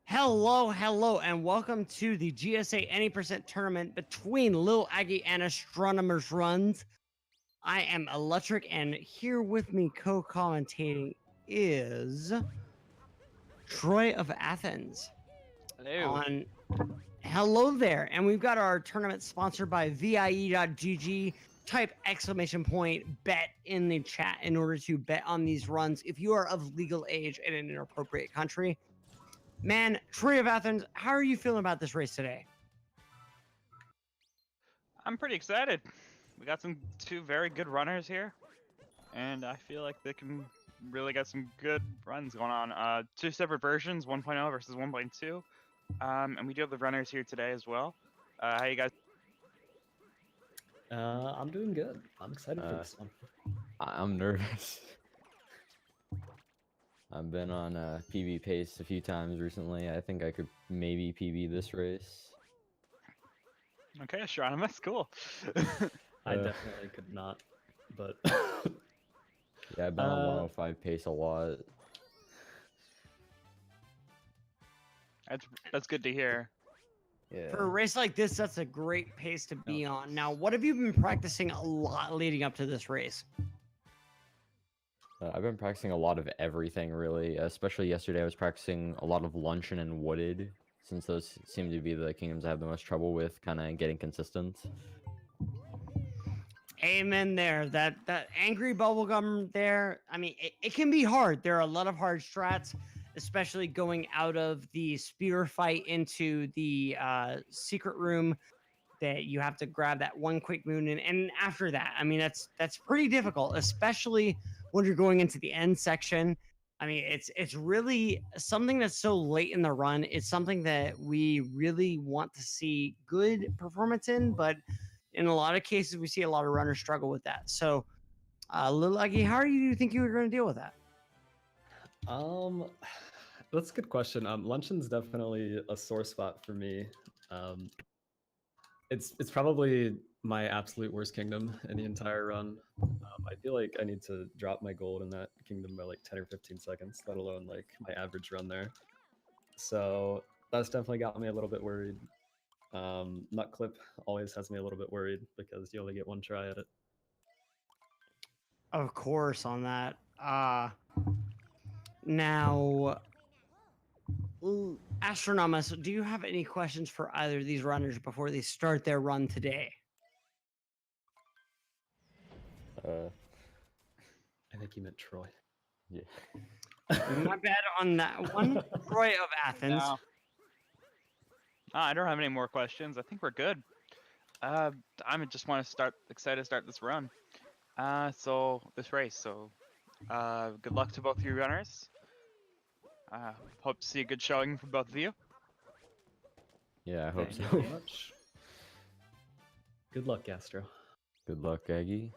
Hello, and welcome to the GSA Any Tournament between LilAggy and Astronomers Runs. I am Electric, and here with me co-commentating is Troy of Athens. Hello. On Hello there, and we've got our tournament sponsored by VIE.GG. Type exclamation point bet in the chat in order to bet on these runs if you are of legal age in an inappropriate country. Man, Troy of Athens, how are you feeling about this race today? I'm pretty excited. We got two very good runners here, and I feel like they can really get some good runs going on. Two separate versions, 1.0 versus 1.2, and we do have the runners here today as well. How you guys? I'm doing good. I'm excited for this one. I'm nervous. I've been on PB pace a few times recently. I think I could maybe PB this race. Okay, astronomous, cool. I definitely could not, but Yeah, I've been on 105 pace a lot. That's good to hear. Yeah. For a race like this, that's a great pace to be on. Now, what have you been practicing a lot leading up to this race? I've been practicing a lot of everything, really. Especially yesterday, I was practicing a lot of Luncheon and Wooded, since those seem to be the kingdoms I have the most trouble with kind of getting consistent. Amen there. That angry bubblegum there, I mean, it can be hard. There are a lot of hard strats, especially going out of the spear fight into the secret room that you have to grab that one quick moon. And after that, I mean, that's pretty difficult, especially when you're going into the end section. I mean, it's really something that's so late in the run. It's something that we really want to see good performance in, but in a lot of cases, we see a lot of runners struggle with that. So, LilAggy, how do you think you were going to deal with that? That's a good question. Luncheon's definitely a sore spot for me. It's probably my absolute worst kingdom in the entire run. I feel like I need to drop my gold in that kingdom by like 10 or 15 seconds, let alone like my average run there. So that's definitely got me a little bit worried. Nut clip always has me a little bit worried because you only get one try at it. Of course, on that. Now, Astronomus, do you have any questions for either of these runners before they start their run today? I think you meant Troy. Yeah. My bad on that one. Troy of Athens. No. I don't have any more questions. I think we're good. I'm just want to excited to start this run. This race. So, good luck to both of you runners. Hope to see a good showing from both of you. Yeah, I hope Thank you so. very much. Good luck, Astro. Good luck, Aggie.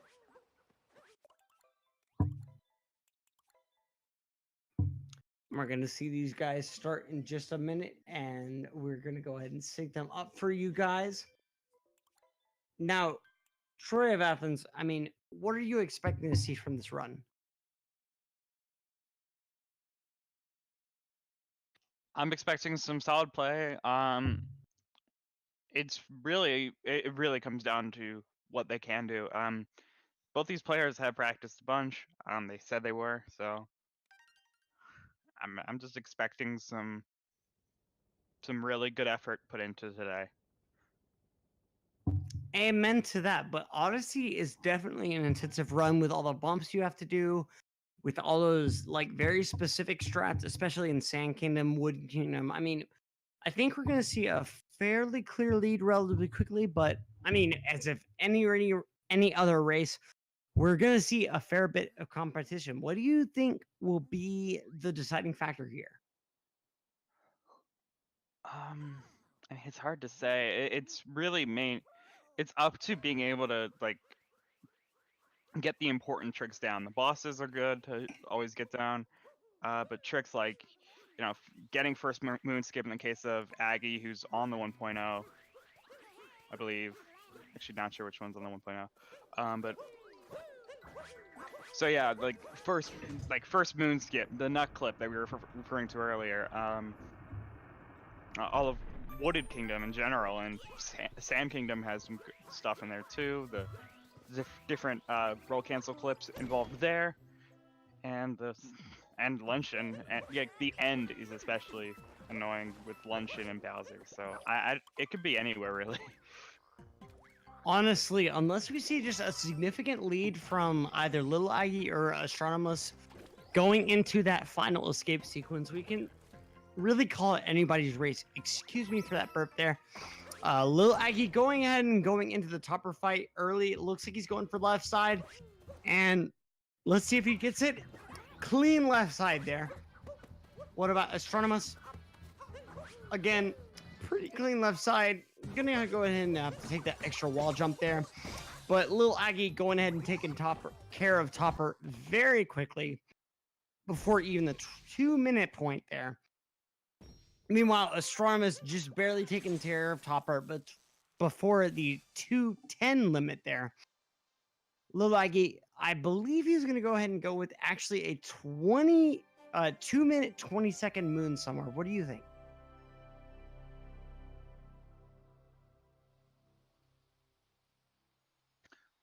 We're going to see these guys start in just a minute, and we're going to go ahead and sync them up for you guys. Now, Troy of Athens, I mean, what are you expecting to see from this run? I'm expecting some solid play. It really comes down to what they can do. Both these players have practiced a bunch. They said they were, so I'm just expecting some really good effort put into today. Amen to that, but Odyssey is definitely an intensive run with all the bumps you have to do, with all those like very specific strats, especially in Sand Kingdom, Wood Kingdom. I mean, I think we're going to see a fairly clear lead relatively quickly, but I mean, as if any other race, we're going to see a fair bit of competition. What do you think will be the deciding factor here? It's hard to say. It's really It's up to being able to like get the important tricks down. The bosses are good to always get down, but tricks like getting first moon skip in the case of Aggie, who's on the 1.0, I believe. Actually, not sure which one's on the 1.0. But so yeah, like first moon skip, the nut clip that we were referring to earlier. all of Wooded Kingdom in general, and Sand Kingdom has some good stuff in there too. The different roll cancel clips involved there, and Luncheon, and yeah, the end is especially annoying with Luncheon and Bowser. So it could be anywhere really. Honestly, unless we see just a significant lead from either LilAggy or Astronomus going into that final escape sequence, we can really call it anybody's race. Excuse me for that burp there. LilAggy going ahead and going into the topper fight early. It looks like he's going for left side. And let's see if he gets it. Clean left side there. What about Astronomus? Again, pretty clean left side. Gonna go ahead and have to take that extra wall jump there. But LilAggy going ahead and taking care of Topper very quickly before even the 2-minute point there. Meanwhile, Astronomus just barely taking care of Topper, but before the 2:10 limit there. LilAggy, I believe he's going to go ahead and go with actually a 2-minute, 20-second moon somewhere. What do you think?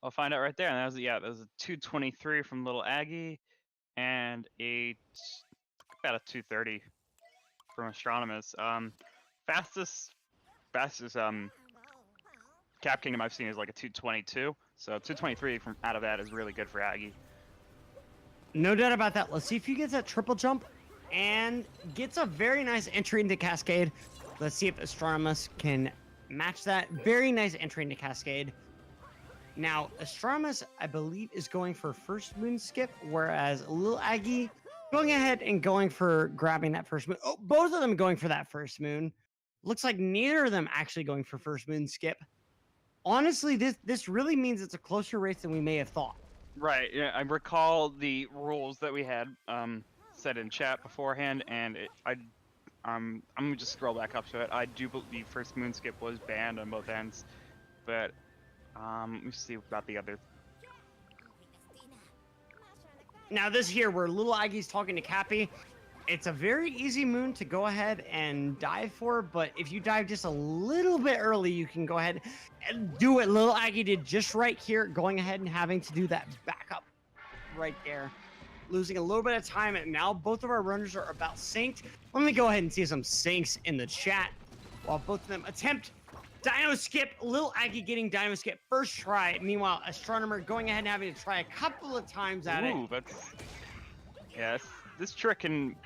I'll find out right there. And that was a 2:23 from LilAggy, and about a 2:30 from Astronomus. Fastest Cap Kingdom I've seen is like a 2:22. So 2:23 from out of that is really good for Aggie. No doubt about that. Let's see if he gets that triple jump and gets a very nice entry into Cascade. Let's see if Astronomus can match that. Very nice entry into Cascade. Now, Astronomus, I believe, is going for first moon skip, whereas LilAggy going ahead and going for grabbing that first moon. Oh, both of them going for that first moon. Looks like neither of them actually going for first moon skip. Honestly, this really means it's a closer race than we may have thought. Right. Yeah, I recall the rules that we had said in chat beforehand, and I'm gonna just scroll back up to it. I do believe first moon skip was banned on both ends, but let me see about the other. Now this here where LilAggy's talking to Cappy, it's a very easy moon to go ahead and dive for, but if you dive just a little bit early, you can go ahead and do what LilAggy did just right here, going ahead and having to do that backup right there. Losing a little bit of time, and now both of our runners are about synced. Let me go ahead and see some syncs in the chat while both of them attempt Dino Skip. LilAggy getting Dino Skip first try. Meanwhile, Astronomer going ahead and having to try a couple of times at it. Ooh, yes. This trick can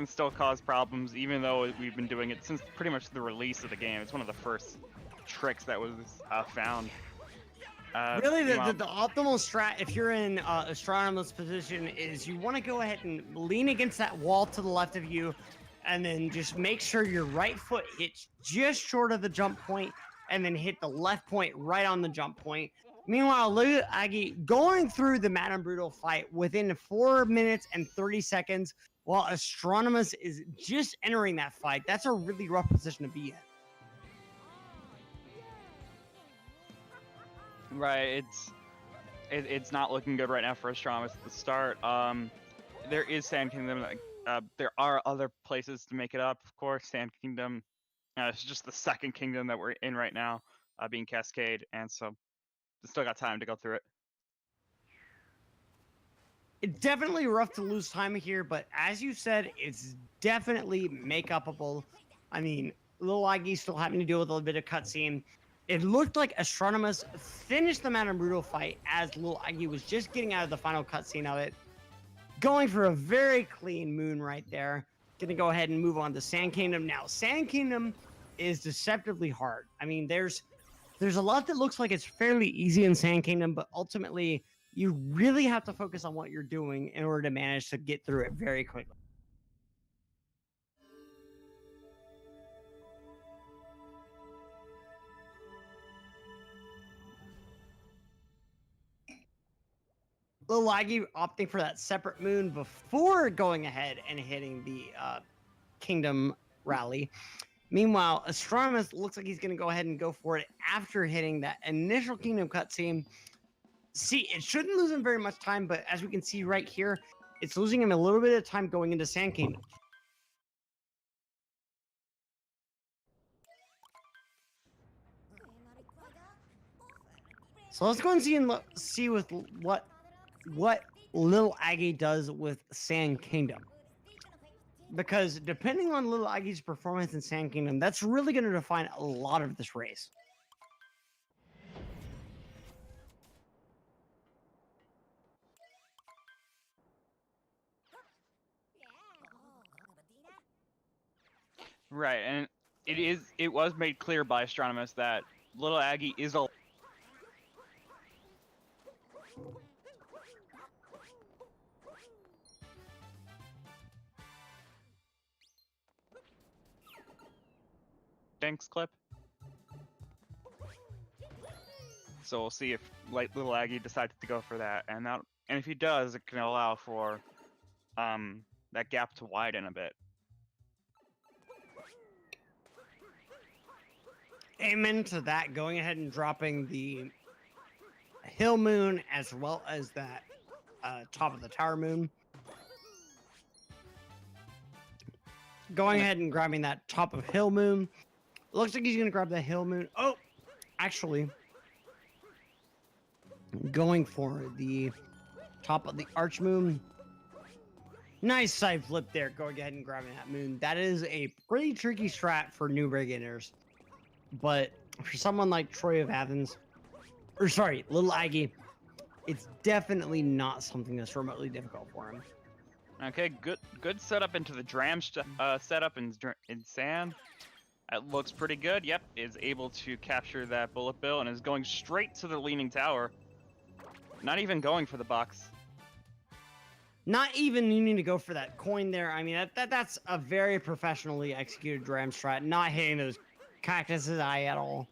still cause problems, even though we've been doing it since pretty much the release of the game. It's one of the first tricks that was found. Really, the optimal strat, if you're in Astronomer's position, is you want to go ahead and lean against that wall to the left of you, and then just make sure your right foot hits just short of the jump point, and then hit the left point right on the jump point. Meanwhile, LilAggy going through the Madame Brutal fight within 4 minutes and 30 seconds, while Astronomus is just entering that fight. That's a really rough position to be in. Right, it's not looking good right now for Astronomus at the start. There is Sand Kingdom. There are other places to make it up, of course. Sand Kingdom. It's just the second kingdom that we're in right now, being Cascade, and so still got time to go through it. It's definitely rough to lose time here, but as you said, it's definitely make-upable. I mean, LilAggy still having to deal with a little bit of cutscene. It looked like Astronomus finished the Madame Brutal fight as LilAggy was just getting out of the final cutscene of it. Going for a very clean moon right there. Gonna go ahead and move on to Sand Kingdom. Now, Sand Kingdom is deceptively hard. I mean, there's a lot that looks like it's fairly easy in Sand Kingdom, but ultimately, you really have to focus on what you're doing in order to manage to get through it very quickly. LilAggy opting for that separate moon before going ahead and hitting the Kingdom Rally. Meanwhile, Astronomus looks like he's going to go ahead and go for it after hitting that initial Kingdom cutscene. See, it shouldn't lose him very much time, but as we can see right here, it's losing him a little bit of time going into Sand Kingdom. So let's go and see with what LilAggy does with Sand Kingdom. Because depending on LilAggy's performance in Sand Kingdom, that's really going to define a lot of this race. Right, and it was made clear by Astronomus that LilAggy is a thanks clip. So we'll see if LilAggy decides to go for that, and if he does, it can allow for that gap to widen a bit. Amen to that. Going ahead and dropping the Hill Moon as well as that top of the Tower Moon. Going ahead and grabbing that top of Hill Moon. Looks like he's going to grab the Hill Moon. Oh, actually, going for the top of the Arch Moon. Nice side flip there. Going ahead and grabbing that moon. That is a pretty tricky strat for new beginners. But for someone like Troy of Athens, or sorry, LilAggy, it's definitely not something that's remotely difficult for him. Okay, good setup into the Dram setup in sand. That looks pretty good. Yep, is able to capture that bullet bill and is going straight to the leaning tower. Not even going for the box. Not even needing to go for that coin there. I mean, that's a very professionally executed Dram strat. Not hitting those cactuses eye at all.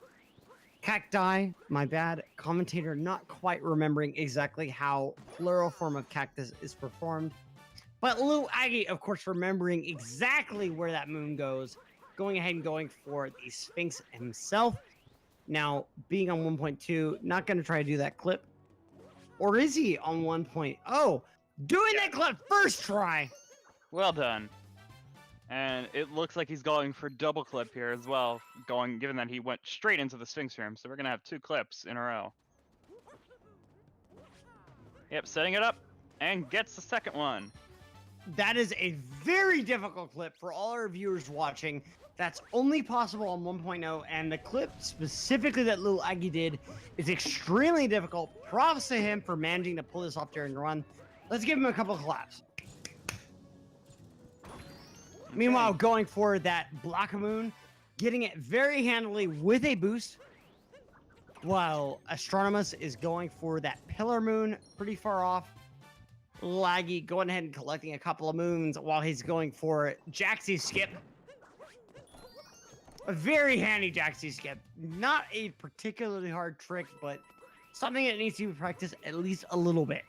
Cacti, my bad. Commentator not quite remembering exactly how plural form of cactus is performed. But LilAggy, of course, remembering exactly where that moon goes. Going ahead and going for the Sphinx himself. Now, being on 1.2, not going to try to do that clip. Or is he on 1.0? Doing that clip first try! Well done. And it looks like he's going for double clip here as well, given that he went straight into the Sphinx room. So we're going to have 2 clips in a row. Yep, setting it up and gets the second one. That is a very difficult clip for all our viewers watching. That's only possible on 1.0, and the clip specifically that LilAggy did is extremely difficult. Props to him for managing to pull this off during the run. Let's give him a couple of claps. Okay. Meanwhile, going for that Black Moon, getting it very handily with a boost, while Astronomus is going for that Pillar Moon pretty far off. LilAggy going ahead and collecting a couple of moons while he's going for Jaxie Skip. A very handy Jaxie Skip. Not a particularly hard trick, but something that needs to be practiced at least a little bit.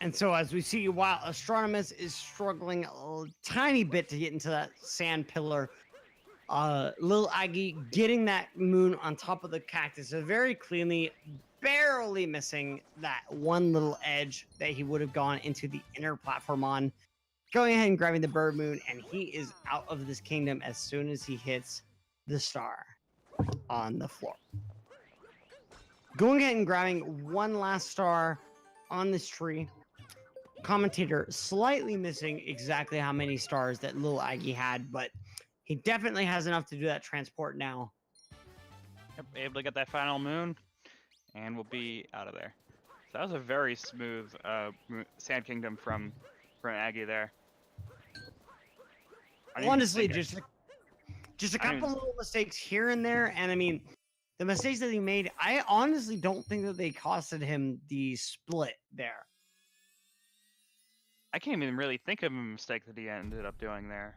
And so as we see, while Astronomus is struggling a tiny bit to get into that sand pillar, LilAggy getting that moon on top of the cactus very cleanly, barely missing that one little edge that he would have gone into the inner platform on. Going ahead and grabbing the bird moon, and he is out of this kingdom as soon as he hits the star on the floor. Going ahead and grabbing one last star on this tree. Commentator slightly missing exactly how many stars that LilAggy had, but he definitely has enough to do that transport now. Yep, able to get that final moon, and we'll be out of there. So that was a very smooth Sand Kingdom from Aggie there. Honestly, just a couple little mistakes here and there, and I mean, the mistakes that he made, I honestly don't think that they costed him the split there. I can't even really think of a mistake that he ended up doing there.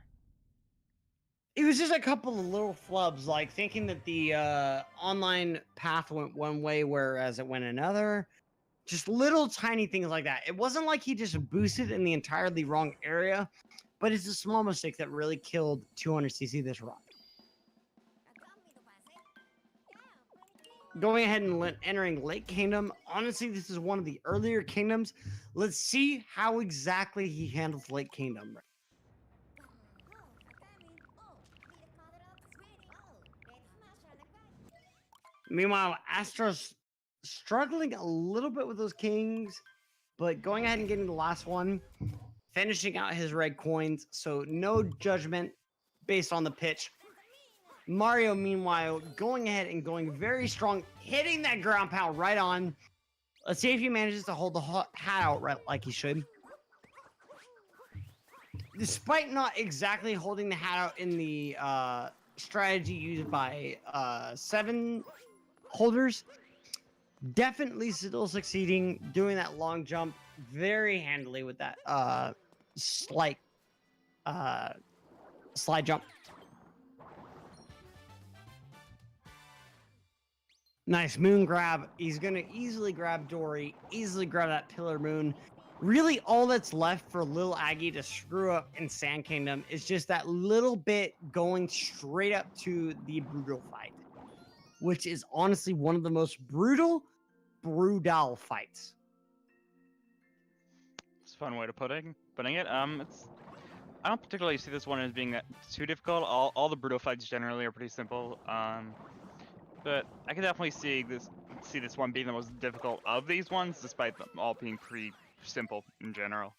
It was just a couple of little flubs, like thinking that the online path went one way, whereas it went another. Just little tiny things like that. It wasn't like he just boosted in the entirely wrong area, but it's a small mistake that really killed 200cc this run. going ahead and entering Lake Kingdom. Honestly, this is one of the earlier kingdoms. Let's see how exactly he handles Lake Kingdom. Meanwhile, Astro's struggling a little bit with those kings, but going ahead and getting the last one, finishing out his red coins. So no judgment based on the pitch. Mario, meanwhile, going ahead and going very strong, hitting that ground pound right on. Let's see if he manages to hold the hat out right like he should. Despite not exactly holding the hat out in the strategy used by 7 holders, definitely still succeeding, doing that long jump very handily with that slide jump. Nice moon grab. He's going to easily grab Dory, easily grab that Pillar Moon. Really, all that's left for LilAggy to screw up in Sand Kingdom is just that little bit going straight up to the Brutal fight, which is honestly one of the most brutal fights. It's a fun way of putting it. I don't particularly see this one as being that too difficult. All the Brutal fights generally are pretty simple. But I can definitely see this one being the most difficult of these ones, despite them all being pretty simple in general.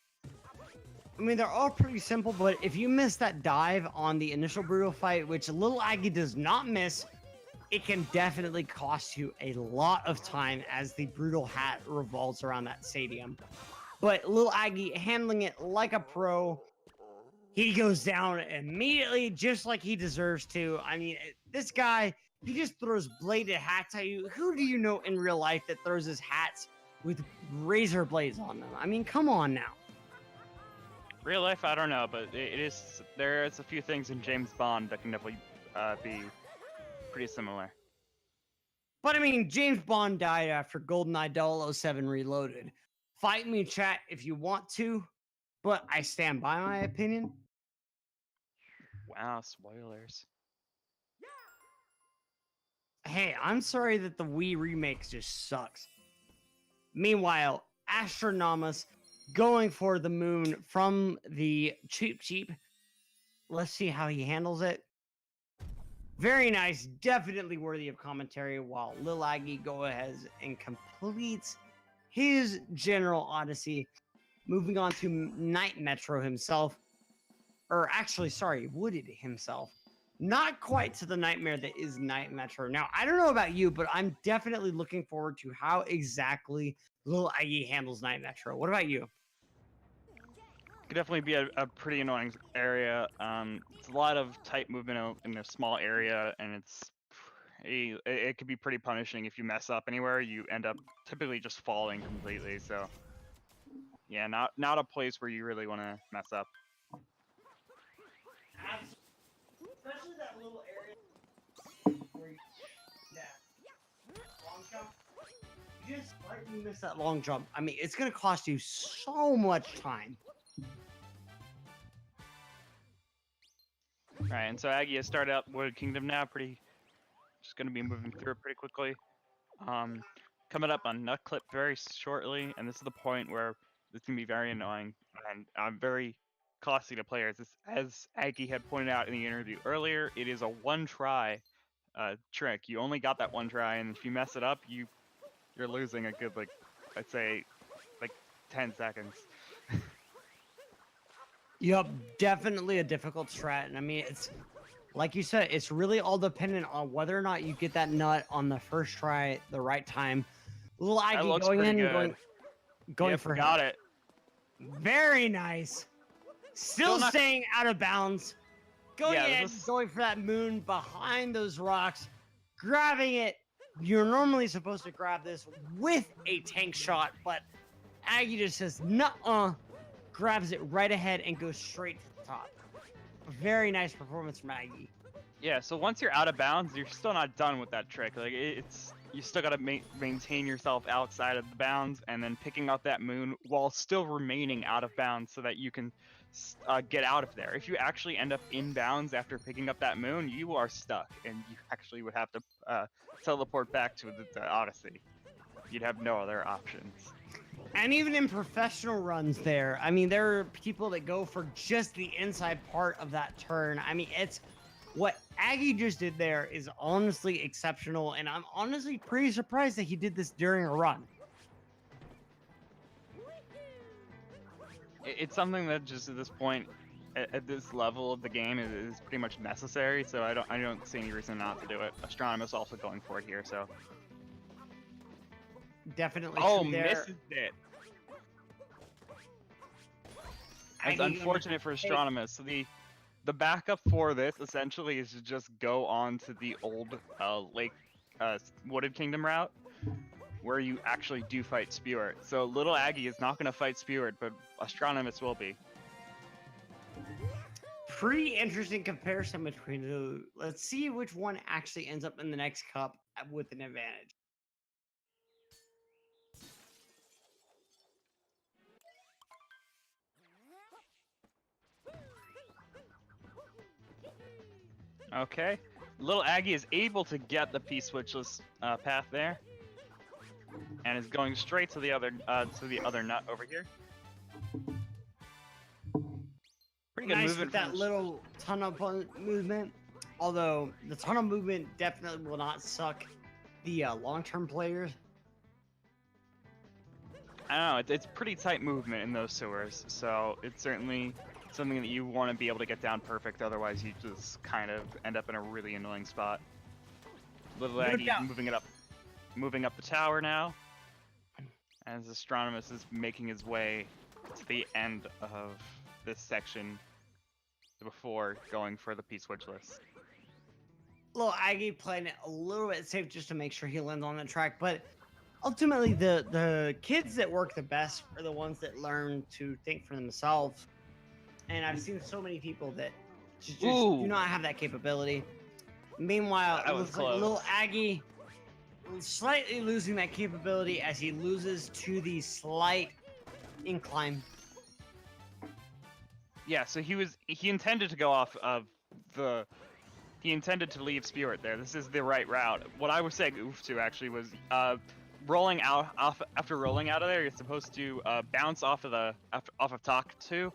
I mean, they're all pretty simple, but if you miss that dive on the initial Brutal fight, which LilAggy does not miss, it can definitely cost you a lot of time as the Brutal hat revolves around that stadium. But LilAggy handling it like a pro. He goes down immediately, just like he deserves to. I mean, this guy, he just throws bladed hats at you. Who do you know in real life that throws his hats with razor blades on them? I mean, come on now. Real life, I don't know, but there's a few things in James Bond that can definitely be pretty similar. But I mean, James Bond died after GoldenEye 007 Reloaded. Fight me, chat, if you want to, but I stand by my opinion. Wow, spoilers. Hey, I'm sorry that the Wii remake just sucks. Meanwhile, Astronomus going for the moon from the Cheep. Let's see how he handles it. Very nice, definitely worthy of commentary, while LilAggy go ahead and completes his General Odyssey. Moving on to Night Metro himself. Or actually, sorry, Wooded himself. Not quite to the nightmare that is Night Metro. Now, I don't know about you, but I'm definitely looking forward to how exactly LilAggy handles Night Metro. What about you? Could definitely be a pretty annoying area. It's a lot of tight movement in a small area, and it could be pretty punishing if you mess up anywhere. You end up typically just falling completely. So, yeah, not a place where you really want to mess up. Especially that little area where that long jump. You just slightly miss that long jump. I mean, it's going to cost you so much time. Right, and so Aggie has started out Wooded Kingdom now, just going to be moving through it pretty quickly. Coming up on Nut Clip very shortly, and this is the point where this can be very annoying and very costly to players. As Aggie had pointed out in the interview earlier, it is a one-try trick. You only got that one try, and if you mess it up, you're losing a good, I'd say, 10 seconds. Yep, definitely a difficult strat. And I mean, it's like you said, it's really all dependent on whether or not you get that nut on the first try the right time. LilAggy going in and going for him. Got it. Very nice. Still staying out of bounds. Going for that moon behind those rocks, grabbing it. You're normally supposed to grab this with a tank shot, but Aggie just says, nuh-uh. Grabs it right ahead and goes straight to the top. Very nice performance from Aggie. Yeah, so once you're out of bounds, you're still not done with that trick. It's you still got to maintain yourself outside of the bounds, and then picking up that moon while still remaining out of bounds so that you can get out of there. If you actually end up in bounds after picking up that moon, you are stuck, and you actually would have to teleport back to the Odyssey. You'd have no other options. And even in professional runs there, I mean, there are people that go for just the inside part of that turn. I mean, it's what Aggie just did there is honestly exceptional, and I'm honestly pretty surprised that he did this during a run. It's something that just at this point, at this level of the game, is pretty much necessary. So I don't see any reason not to do it. Astronomus also going for it here, so. Definitely. Oh, true there. misses it. It's unfortunate for Astronomus. So the backup for this essentially is to just go on to the old Lake Wooded Kingdom route, where you actually do fight Spewart. So LilAggy is not going to fight Spewart, but Astronomus will be. Pretty interesting comparison between the two. Let's see which one actually ends up in the next cup with an advantage. Okay, LilAggy is able to get the P-switchless path there, and is going straight to the other nut over here. Pretty good Nice movement with that from little tunnel movement. Although the tunnel movement definitely will not suck the long-term players. I don't know, it's pretty tight movement in those sewers, so it's certainly something that you want to be able to get down perfect, otherwise you just kind of end up in a really annoying spot. LilAggy moving up the tower now, as Astronomus is making his way to the end of this section before going for the P-switchless. LilAggy playing it a little bit safe just to make sure he lands on the track, but ultimately the kids that work the best are the ones that learn to think for themselves. And I've seen so many people that just do not have that capability. Meanwhile, it looks like LilAggy slightly losing that capability as he loses to the slight incline. Yeah, so he intended to go off of he intended to leave Spewart there. This is the right route. What I was saying oof to actually was rolling out after rolling out of there, you're supposed to bounce off of Talk 2.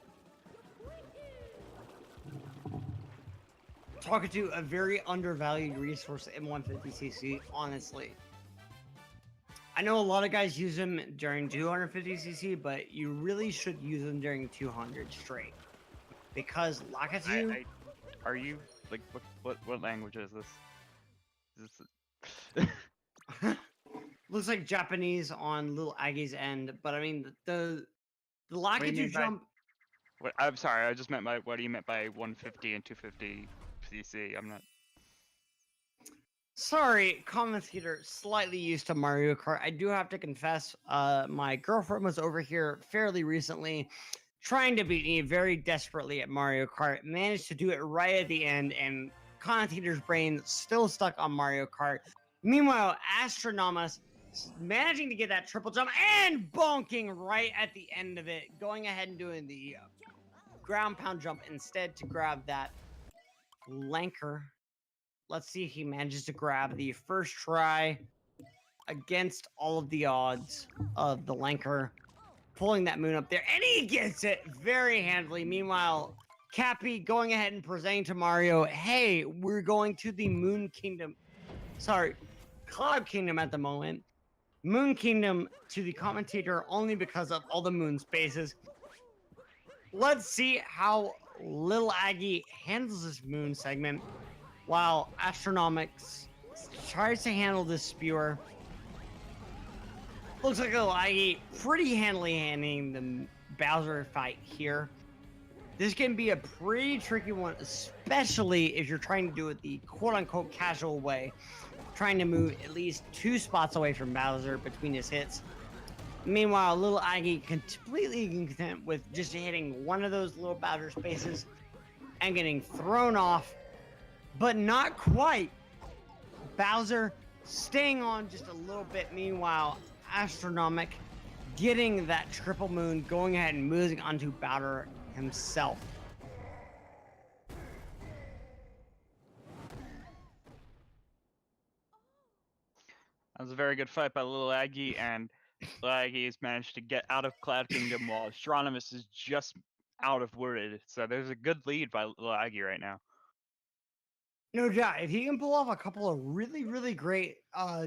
Talking to a very undervalued resource in 150cc, honestly. I know a lot of guys use them during 250cc, but you really should use them during 200 straight. Because Lakitu... Are you, like, what language is this? Is this... Looks like Japanese on LilAggy's end, but I mean, the Lakitu jump... I'm sorry, I just meant by, what do you meant by 150 and 250 cc? I'm not... Sorry, commentator, slightly used to Mario Kart. I do have to confess, my girlfriend was over here fairly recently trying to beat me very desperately at Mario Kart. Managed to do it right at the end, and commentator's brain still stuck on Mario Kart. Meanwhile, Astronomus managing to get that triple jump and bonking right at the end of it, going ahead and doing the ground pound jump instead to grab that Lanker. Let's see if he manages to grab the first try against all of the odds of the Lanker, pulling that moon up there, and he gets it very handily. Meanwhile, Cappy going ahead and presenting to Mario, hey, we're going to the Moon Kingdom. Sorry, Cloud Kingdom at the moment. Moon Kingdom to the commentator only because of all the moon spaces. Let's see how LilAggy handles this moon segment, while Astronomics tries to handle this Spewer. Looks like LilAggy pretty handily handling the Bowser fight here. This can be a pretty tricky one, especially if you're trying to do it the quote-unquote casual way, trying to move at least 2 spots away from Bowser between his hits. Meanwhile, LilAggy completely content with just hitting one of those little Bowser spaces and getting thrown off, but not quite. Bowser staying on just a little bit. Meanwhile, Astronomic getting that triple moon, going ahead and moving onto Bowder himself. That was a very good fight by LilAggy, and LilAggy has managed to get out of Cloud Kingdom while Astronomus is just out of Wooded. So there's a good lead by LilAggy right now. No doubt, if he can pull off a couple of really great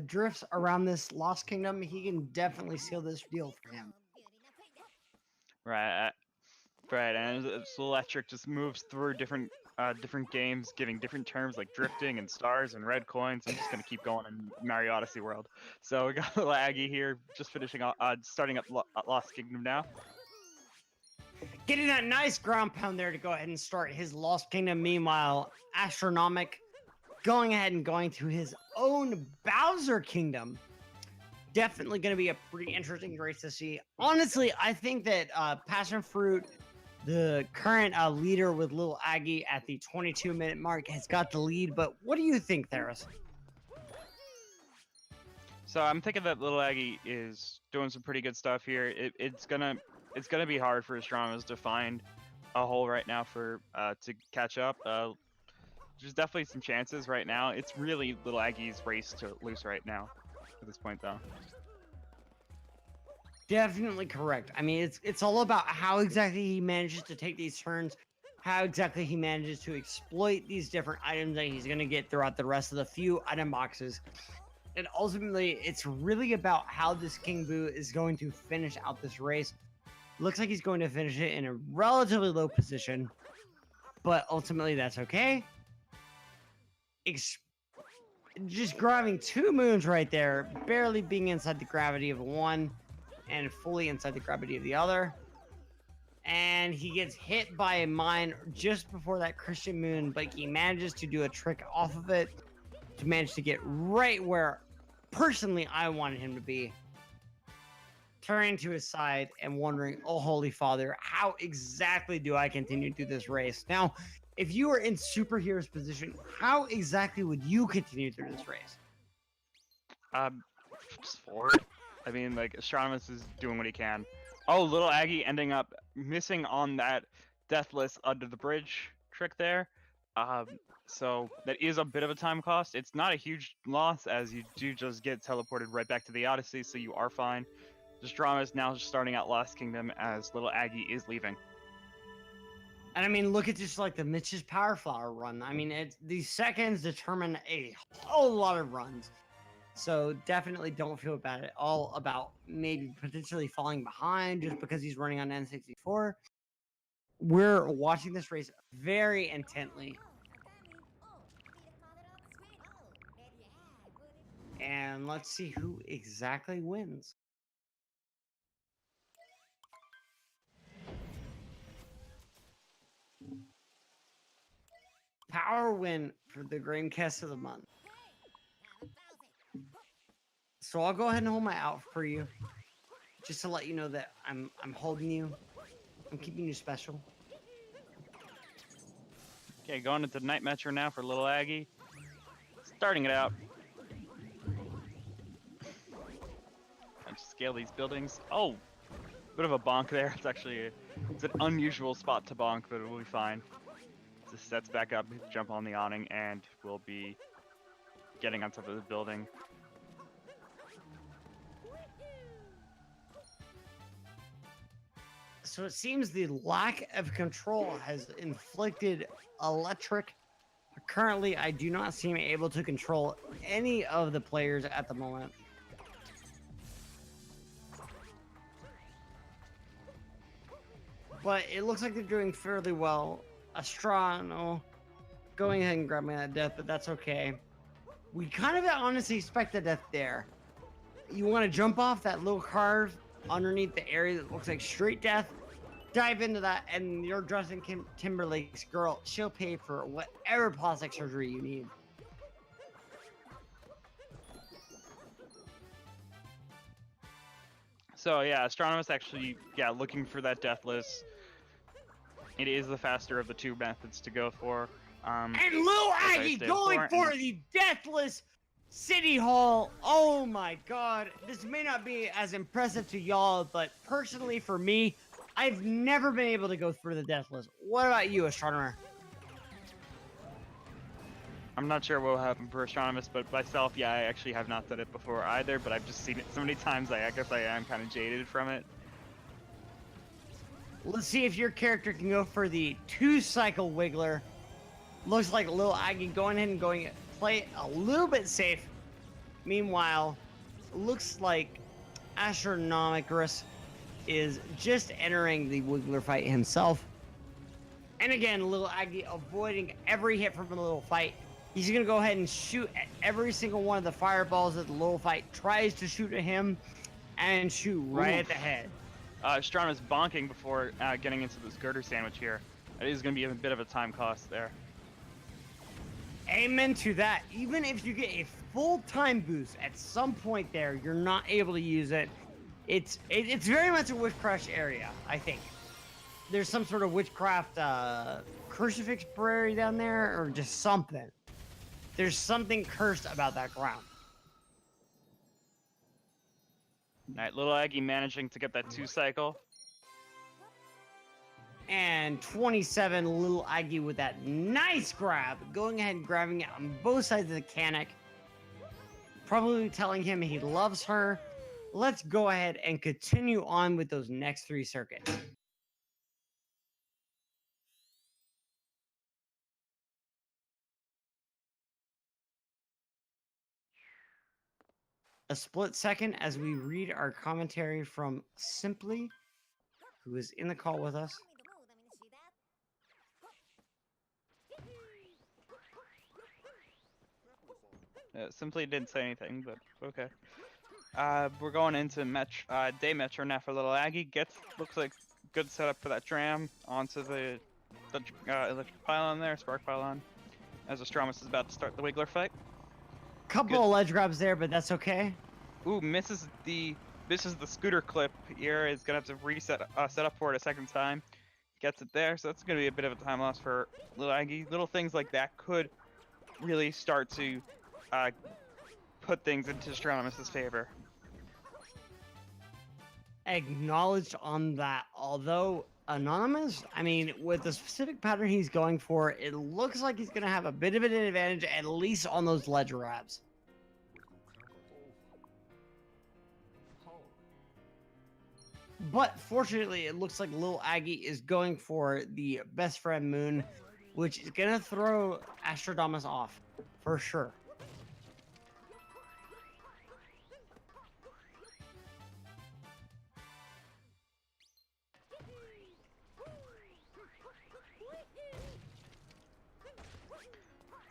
drifts around this Lost Kingdom, he can definitely seal this deal for him. Right, and Electric just moves through different games, giving different terms like drifting and stars and red coins. I'm just gonna keep going in Mario Odyssey world. So we got LilAggy here, just finishing starting up Lost Kingdom now. Getting that nice ground pound there to go ahead and start his Lost Kingdom. Meanwhile, Astronomic going ahead and going to his own Bowser Kingdom. Definitely going to be a pretty interesting race to see. Honestly, I think that Passion Fruit, the current leader with LilAggy at the 22-minute mark, has got the lead. But what do you think, Theris? So I'm thinking that LilAggy is doing some pretty good stuff here. It's gonna be hard for Astronomers to find a hole right now for to catch up. There's definitely some chances right now. It's really LilAggy's race to lose right now at this point, though. Definitely correct. I mean, it's all about how exactly he manages to take these turns, how exactly he manages to exploit these different items that he's going to get throughout the rest of the few item boxes. And ultimately, it's really about how this King Boo is going to finish out this race. Looks like he's going to finish it in a relatively low position, but ultimately that's okay. Just grabbing 2 moons right there, barely being inside the gravity of one and fully inside the gravity of the other. And he gets hit by a mine just before that Christian moon, but he manages to do a trick off of it to manage to get right where personally I wanted him to be. Turning to his side and wondering, oh holy father, how exactly do I continue through this race? Now, if you were in Superhero's position, how exactly would you continue through this race? Just forward. I mean, like, Astronomus is doing what he can. Oh, LilAggy ending up missing on that Deathless under the bridge trick there. So that is a bit of a time cost. It's not a huge loss, as you do just get teleported right back to the Odyssey, so you are fine. Astronomus now just starting out Lost Kingdom as LilAggy is leaving. And I mean, look at just like the Mitch's Power Flower run. I mean, these seconds determine a whole lot of runs. So definitely don't feel bad at all about maybe potentially falling behind just because he's running on N64. We're watching this race very intently. And let's see who exactly wins. Power win for the Dreamcast of the month. So I'll go ahead and hold my out for you, just to let you know that I'm holding you. I'm keeping you special. Okay, going into Night Metro now for LilAggy. Starting it out. Trying to scale these buildings. Oh, bit of a bonk there. It's an unusual spot to bonk, but it will be fine. Just sets back up, jump on the awning, and we'll be getting on top of the building. So it seems the lack of control has inflicted Electric. Currently, I do not seem able to control any of the players at the moment. But it looks like they're doing fairly well. Astrono going ahead and grabbing that death, but that's okay. We kind of honestly expect the death there. You want to jump off that little carve underneath the area that looks like straight death, dive into that, and you're Justin Timberlake's girl. She'll pay for whatever plastic surgery you need. So yeah, Astronomus actually, looking for that Deathless. It is the faster of the two methods to go for. And LilAggy going for the Deathless City Hall, oh my god. This may not be as impressive to y'all, but personally for me, I've never been able to go through the Deathless. What about you, Astronomer? I'm not sure what will happen for Astronomus, but myself, yeah, I actually have not done it before either, but I've just seen it so many times, I guess I am kind of jaded from it. Let's see if your character can go for the 2-cycle Wiggler. Looks like LilAggy going ahead and play it a little bit safe. Meanwhile, looks like Astronomicus is just entering the Wiggler fight himself. And again, LilAggy avoiding every hit from the little fight. He's going to go ahead and shoot at every single one of the fireballs that the little fight tries to shoot at him and shoot right at the head. Astronomus bonking before getting into this girder sandwich here. It is going to be a bit of a time cost there. Amen to that. Even if you get a full time boost at some point there, you're not able to use it. It's very much a witchcraft area, I think. There's some sort of witchcraft crucifix prairie down there, or just something. There's something cursed about that ground. Alright, LilAggy managing to get that 2-cycle. And 27, LilAggy with that nice grab, going ahead and grabbing it on both sides of the Canic. Probably telling him he loves her. Let's go ahead and continue on with those next 3 circuits. A split second as we read our commentary from Simply, who is in the call with us. Simply didn't say anything, but okay. We're going into day metro now for LilAggy. Looks like good setup for that tram onto the electric pylon there, spark pylon, as Astronomus is about to start the Wiggler fight. Couple of ledge grabs there, but that's okay. Ooh, misses the scooter clip here. Is gonna have to reset set up for it a second time. Gets it there, so that's gonna be a bit of a time loss for LilAggy. Little things like that could really start to put things into Astronomus's favor. Acknowledged on that. Although Anonymous, I mean, with the specific pattern he's going for, it looks like he's going to have a bit of an advantage, at least on those ledge grabs. But fortunately, it looks like LilAggy is going for the best friend Moon, which is going to throw Astronomus off for sure.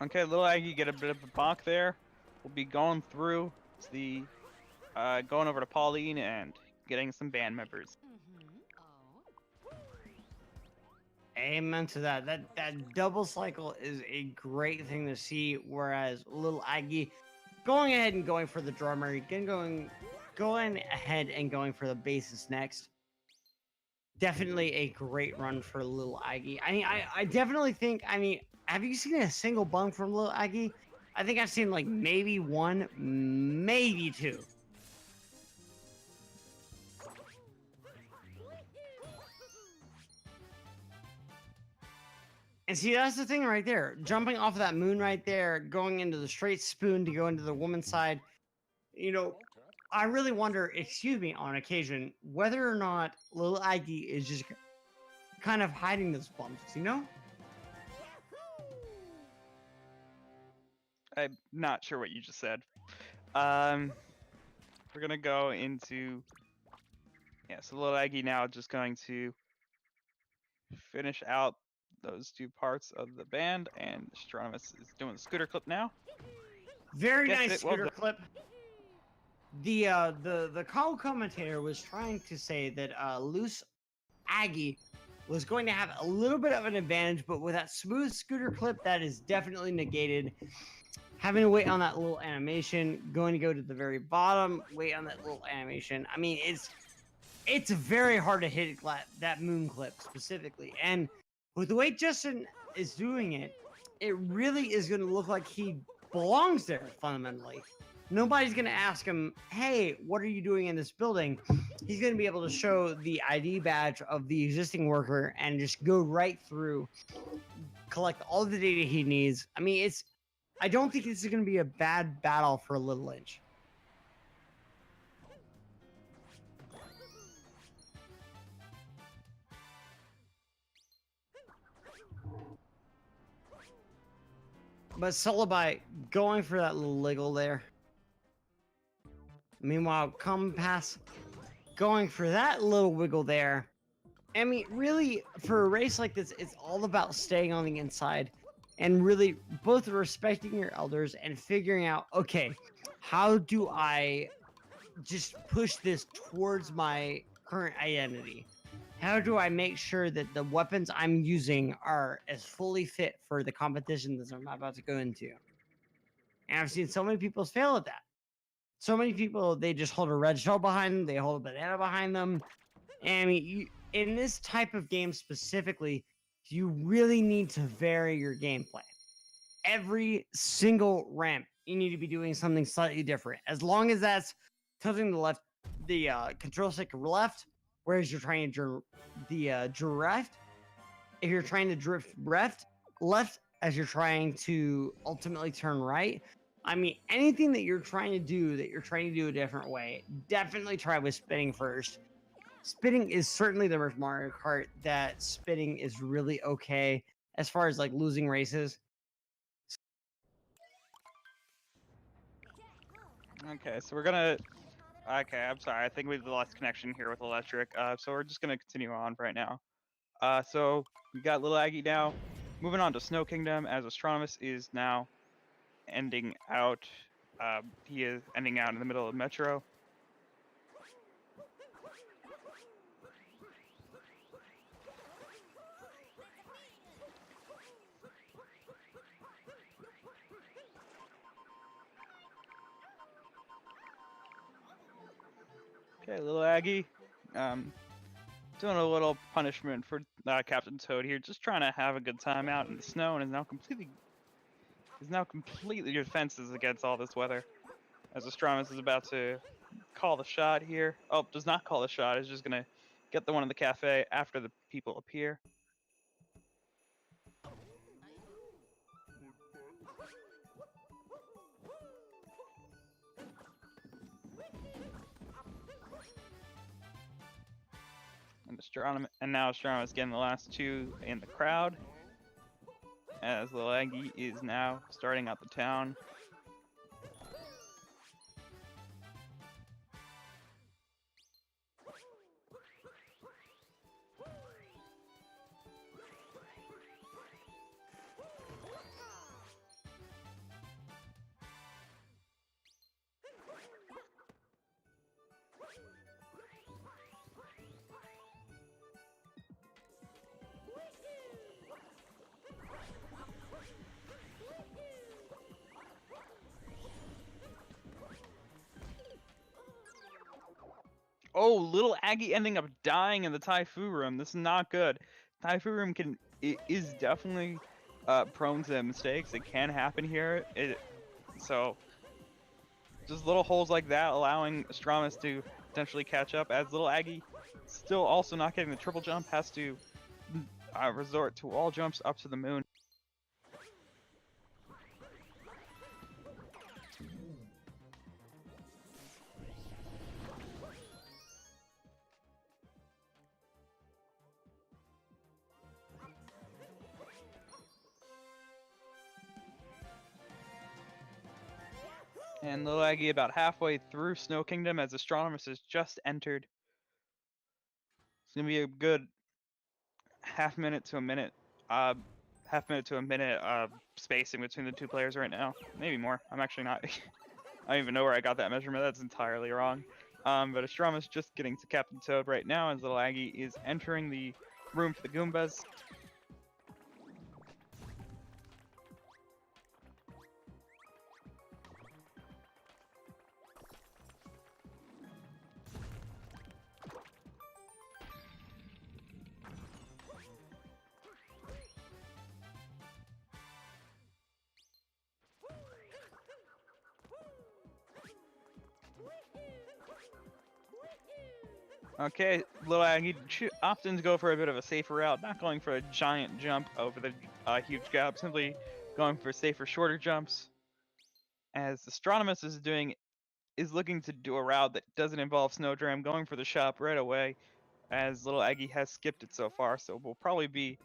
Okay, LilAggy get a bit of a bonk there. We'll be going through the going over to Pauline and getting some band members. Amen to that. That double cycle is a great thing to see. Whereas LilAggy going ahead and going for the drummer, going ahead and going for the bassist next. Definitely a great run for LilAggy. I mean, I definitely think. I mean, have you seen a single bunk from LilAggy? I think I've seen like maybe 1, maybe 2. And see, that's the thing right there. Jumping off of that moon right there, going into the straight spoon to go into the woman's side. You know, I really wonder, excuse me, on occasion, whether or not LilAggy is just kind of hiding those bumps, you know? I'm not sure what you just said. We're gonna go into so LilAggy now just going to finish out those 2 parts of the band, and Astronomus is doing the scooter clip now. Very nice scooter clip. The call commentator was trying to say that LilAggy was going to have a little bit of an advantage, but with that smooth scooter clip, that is definitely negated. Having to wait on that little animation, going to go to the very bottom, wait on that little animation. I mean, it's very hard to hit that moon clip specifically. And with the way Justin is doing it, it really is going to look like he belongs there fundamentally. Nobody's going to ask him, hey, what are you doing in this building? He's going to be able to show the ID badge of the existing worker and just go right through, collect all the data he needs. I mean, I don't think this is going to be a bad battle for LilAggy. But Celebi going for that little wiggle there. Meanwhile, Compass going for that little wiggle there. I mean, really, for a race like this, it's all about staying on the inside and really both respecting your elders and figuring out, okay, how do I just push this towards my current identity? How do I make sure that the weapons I'm using are as fully fit for the competition that I'm about to go into? And I've seen so many people fail at that. So many people, they just hold a red shell behind them, they hold a banana behind them. And I mean, in this type of game specifically, you really need to vary your gameplay. Every single ramp, you need to be doing something slightly different. As long as that's tilting the control stick left, whereas you're trying to drift. If you're trying to drift left, as you're trying to ultimately turn right. I mean, anything that you're trying to do a different way, definitely try with spinning first. Spinning is certainly the first Mario Kart that spinning is really okay as far as like losing races. Okay, so we're gonna. Okay, I'm sorry. I think we've lost connection here with Electric. So we're just gonna continue on right now. So we got LilAggy now. Moving on to Snow Kingdom, as Astronomus is now ending out. He is ending out in the middle of Metro. Okay, LilAggy, doing a little punishment for Captain Toad here, just trying to have a good time out in the snow, and is now completely defenses against all this weather. As Astronomus is about to call the shot here. Oh, does not call the shot. Is just gonna get the one in the cafe after the people appear. And now Astronomus getting the last two in the crowd. As LilAggy is now starting out the town. Oh, LilAggy ending up dying in the Typhoon room. This is not good. Typhoon room is definitely prone to mistakes. It can happen here. So just little holes like that allowing Astronomus to potentially catch up. As LilAggy still also not getting the triple jump, has to resort to all jumps up to the moon. And LilAggy about halfway through Snow Kingdom as Astronomus has just entered. It's gonna be a good half minute to a minute spacing between the two players right now. Maybe more. I'm actually not. I don't even know where I got that measurement. That's entirely wrong. But Astronomus just getting to Captain Toad right now as LilAggy is entering the room for the Goombas. Okay, LilAggy opting to go for a bit of a safer route, not going for a giant jump over the huge gap, simply going for safer, shorter jumps. As Astronomus is looking to do a route that doesn't involve Snowdram, going for the shop right away, as LilAggy has skipped it so far, so we'll probably be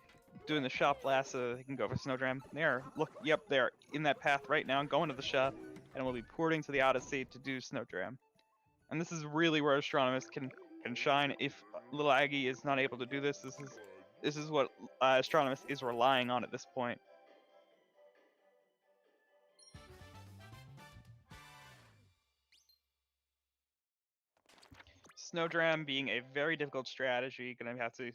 doing the shop last so he can go for Snowdram. They're in that path right now, going to the shop, and we'll be porting to the Odyssey to do Snowdram. And this is really where Astronomus can shine. If LilAggy is not able to do this, this is what Astronomus is relying on at this point. Snowdram being a very difficult strategy, gonna have to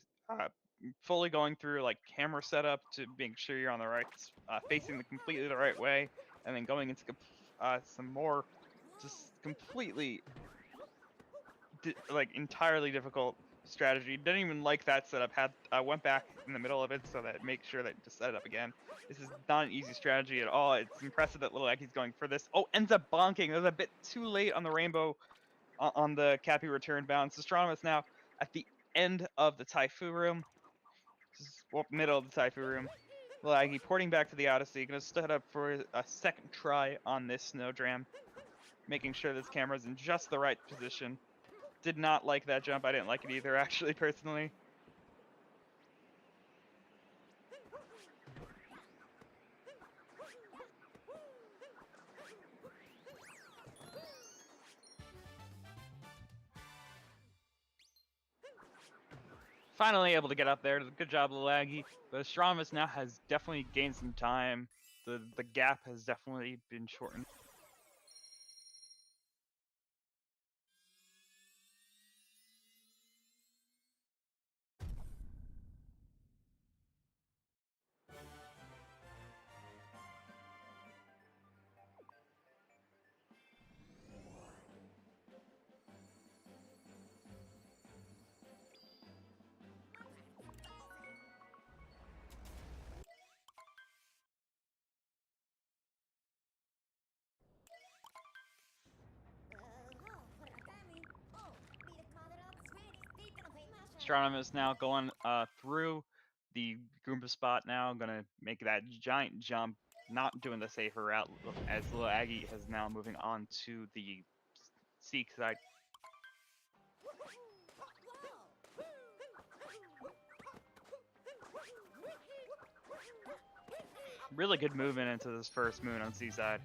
fully going through like camera setup to make sure you're on the right, facing completely the right way, and then going into some more just completely entirely difficult strategy. Didn't even like that setup. Went back in the middle of it so that make sure that to set it up again. This is not an easy strategy at all. It's impressive that LilAggy's going for this. Oh, ends up bonking. It was a bit too late on the rainbow on the Cappy return bounce. Astronomus now at the end of the Taifu room. Middle of the Taifu room. LilAggy porting back to the Odyssey. Gonna set up for a second try on this Snowdram. Making sure this camera's in just the right position. Did not like that jump. I didn't like it either, actually, personally. Finally able to get up there. Good job, LilAggy. But Astronomus now has definitely gained some time. The gap has definitely been shortened. Astronomus now going through the Goomba spot now, gonna make that giant jump, not doing the safer route, as LilAggy is now moving on to the Seek side. Really good movement into this first moon on Seaside.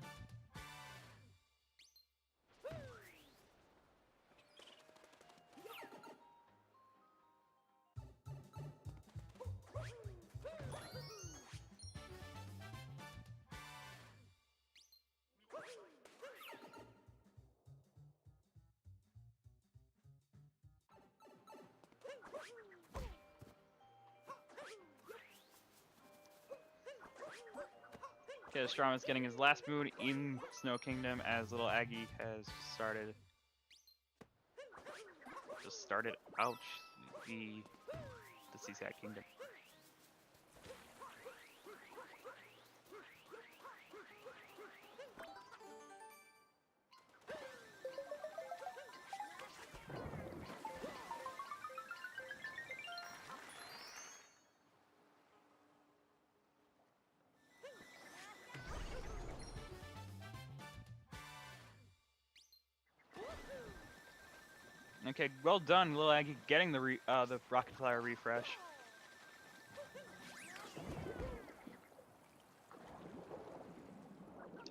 Okay, Astronomus getting his last moon in Snow Kingdom as LilAggy has started out the Seaside Kingdom. Okay, well done, LilAggy, getting the Rocket Flyer refresh.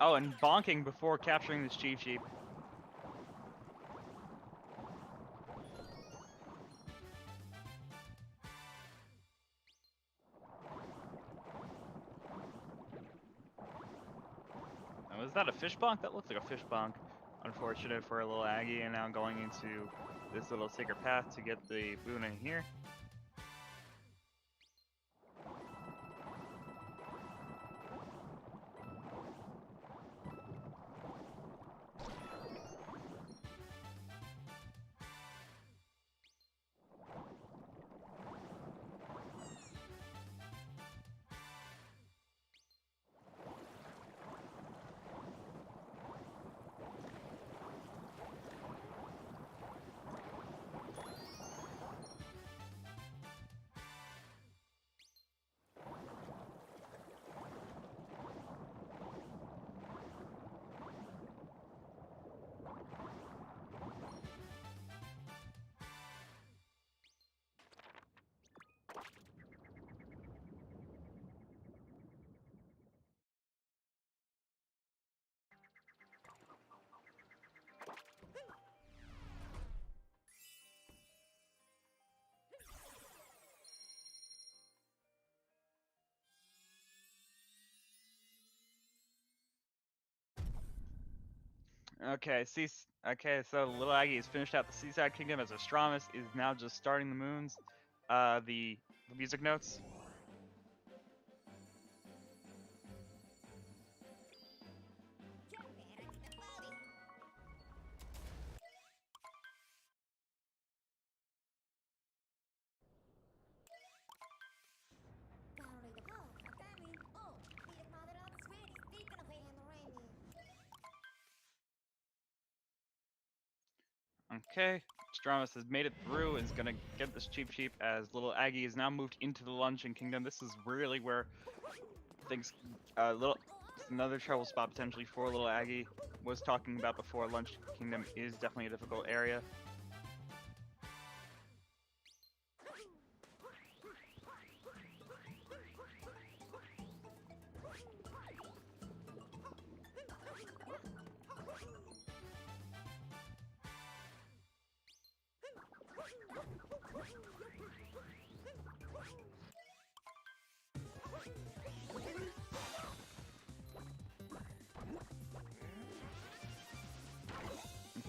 Oh, and bonking before capturing this Chief Sheep. And was that a fish bonk? That looks like a fish bonk. Unfortunate for LilAggy, and now going into this little secret path to get the boon in here. Okay, so LilAggy has finished out the Seaside Kingdom as Astronomus is now just starting the moons. The music notes. Okay, Astronomus has made it through and is gonna get this cheap as LilAggy has now moved into the Luncheon Kingdom. This is really where things another trouble spot potentially for LilAggy. Was talking about before, Lunch Kingdom is definitely a difficult area.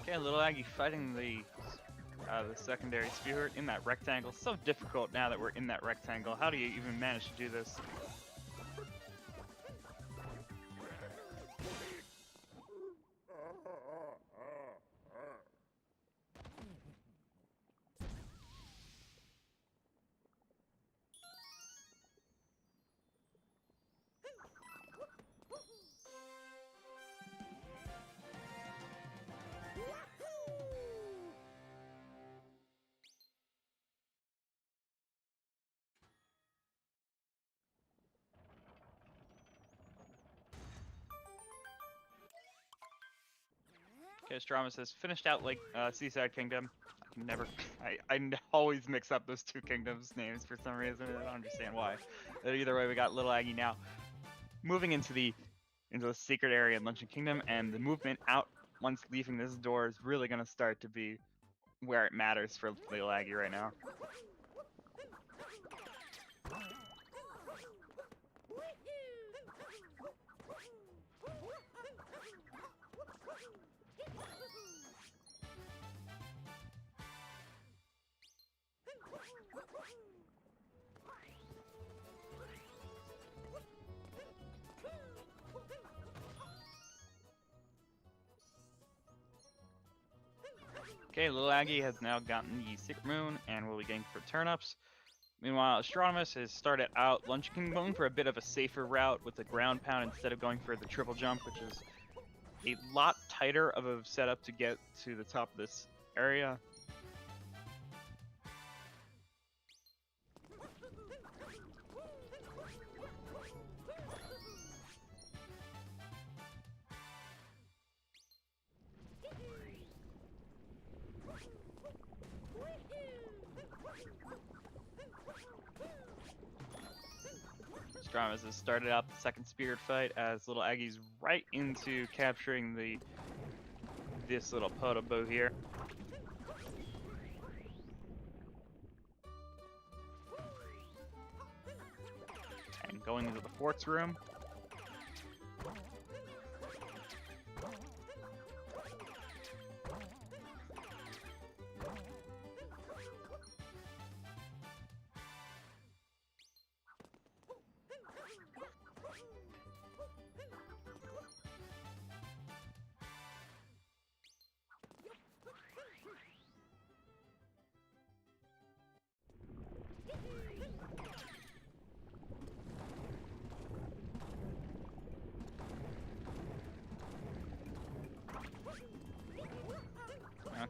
Okay, LilAggy fighting the secondary Spear in that rectangle. So difficult now that we're in that rectangle. How do you even manage to do this? Okay, Astronomus has finished out like Seaside Kingdom. I can never, always mix up those two kingdoms names for some reason. I don't understand why. But either way, we got LilAggy now moving into the secret area in Luncheon Kingdom, and the movement out once leaving this door is really gonna start to be where it matters for LilAggy right now. Okay, LilAggy has now gotten the Secret Moon and will be getting for turnips. Meanwhile, Astronomus has started out Luncheon Kingdom for a bit of a safer route with the ground pound instead of going for the triple jump, which is a lot tighter of a setup to get to the top of this area. Astronomus has started out the second spirit fight as LilAggy's right into capturing this little Podoboo here. And going into the forts room.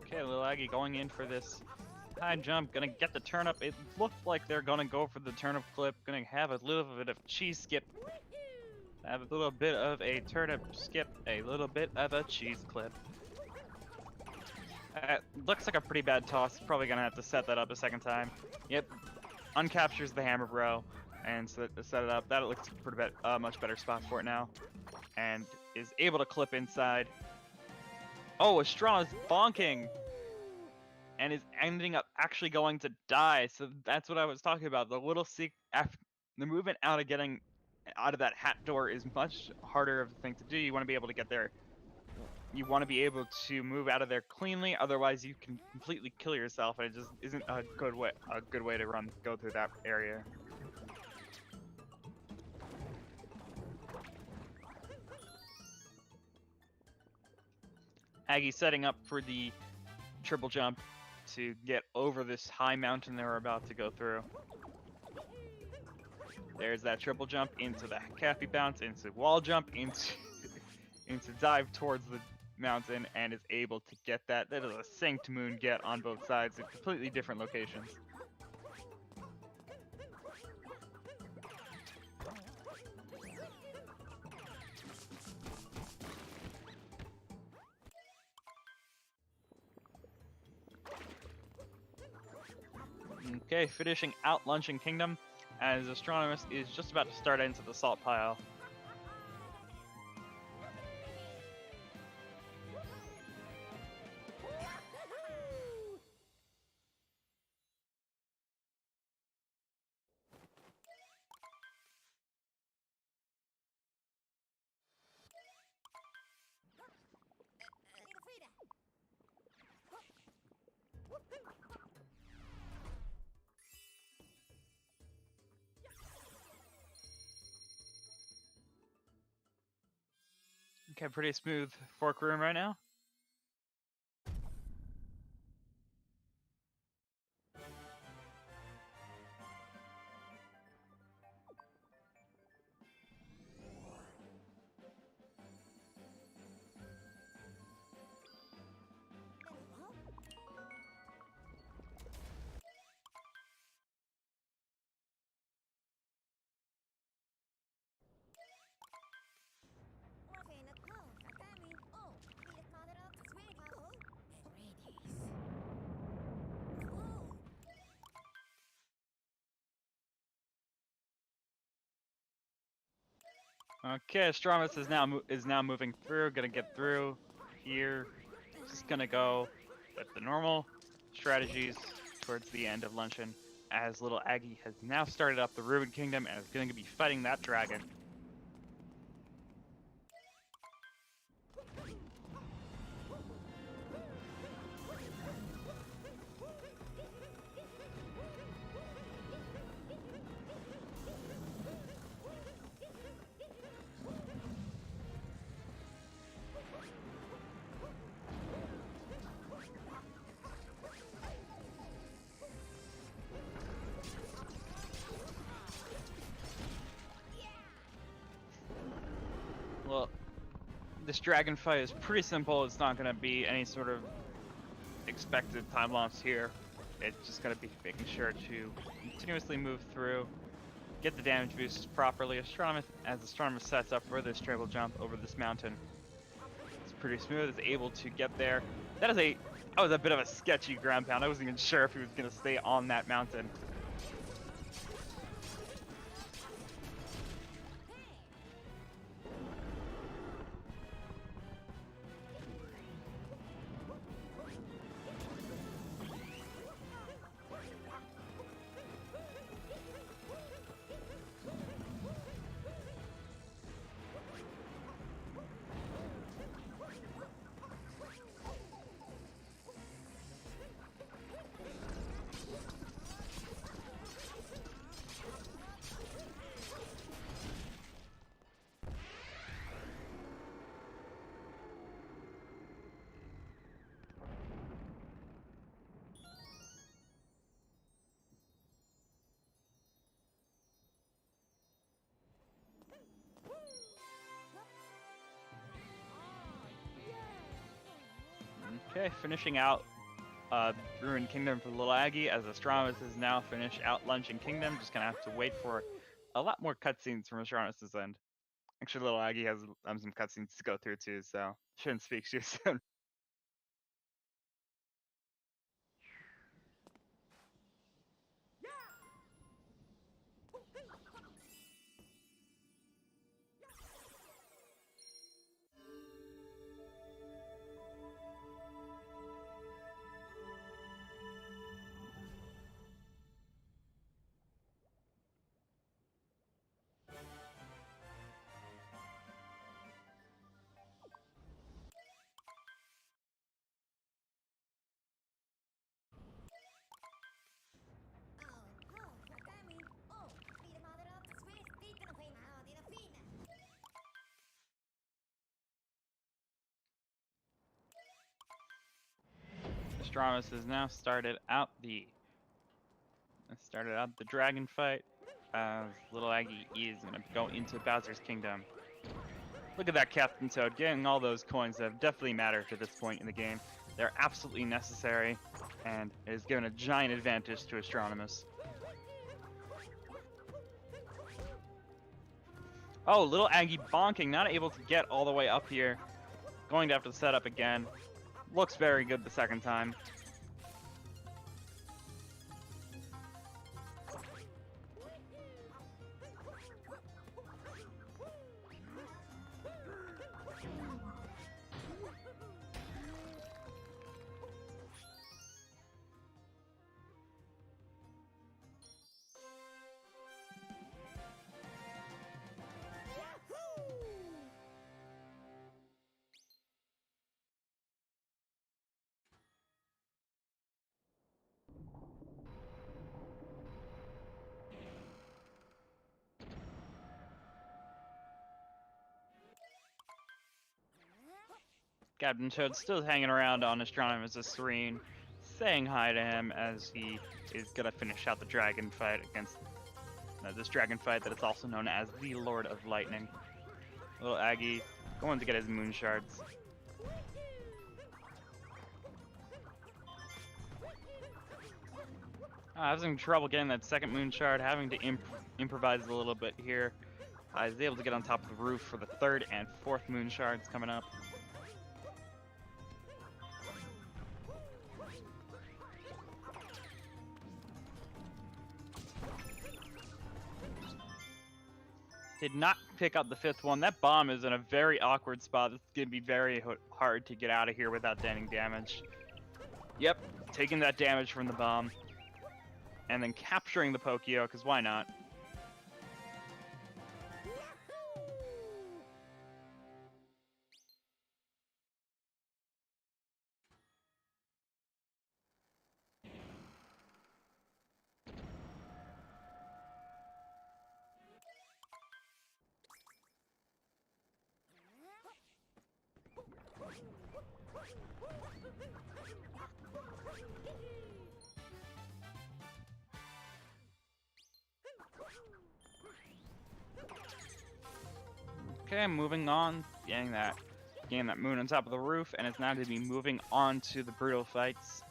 Okay, LilAggy going in for this high jump, gonna get the turnip. It looked like they're gonna go for the turnip clip, gonna have a little bit of cheese skip. Have a little bit of a turnip skip, a little bit of a cheese clip. Looks like a pretty bad toss. Probably gonna have to set that up a second time. Yep, uncaptures the hammer bro and set it up. That looks pretty much better spot for it now, and is able to clip inside. Oh, Estrada's bonking and is ending up actually going to die. So that's what I was talking about. The movement out of getting out of that hat door is much harder of a thing to do. You want to be able to get there you want to be able to move out of there cleanly, otherwise you can completely kill yourself, and it just isn't a good way to go through that area. Aggie setting up for the triple jump to get over this high mountain they were about to go through. There's that triple jump into the cappy bounce, into wall jump, into dive towards the mountain, and is able to get that. That is a synced moon get on both sides at completely different locations. Okay, finishing out Luncheon Kingdom, as Astronomus is just about to start into the salt pile. Okay, pretty smooth fork room right now. Okay, Astronomus is now moving through, gonna get through here. Just gonna go with the normal strategies towards the end of Luncheon, as LilAggy has now started up the Ruined Kingdom and is gonna be fighting that dragon. Well, this dragon fight is pretty simple. It's not going to be any sort of expected time lapse here. It's just going to be making sure to continuously move through, get the damage boosts properly. As Astronomus sets up for this triple jump over this mountain, it's pretty smooth. It's able to get there. That was a bit of a sketchy ground pound. I wasn't even sure if he was going to stay on that mountain. Okay, finishing out Ruined Kingdom for LilAggy, as Astronomus has now finished out Luncheon Kingdom. Just gonna have to wait for a lot more cutscenes from Astronomus' end. Actually, LilAggy has some cutscenes to go through too, so shouldn't speak too soon. Astronomus has now started out the dragon fight. As LilAggy is gonna go into Bowser's Kingdom. Look at that Captain Toad getting all those coins that have definitely mattered to this point in the game. They're absolutely necessary, and it has given a giant advantage to Astronomus. Oh, LilAggy bonking, not able to get all the way up here. Going to have to set up again. Looks very good the second time. Captain Toad still hanging around on Astronomus' screen, saying hi to him as he is gonna finish out the dragon fight against this dragon fight that is also known as the Lord of Lightning. LilAggy going to get his moon shards. Having trouble getting that second moon shard, having to improvise a little bit here. He's able to get on top of the roof for the third and fourth moon shards coming up. Did not pick up the fifth one. That bomb is in a very awkward spot. It's going to be very hard to get out of here without dealing damage. Yep, taking that damage from the bomb. And then capturing the Pokio, because why not? Okay, moving on, getting that moon on top of the roof, and it's now going to be moving on to the brutal fights.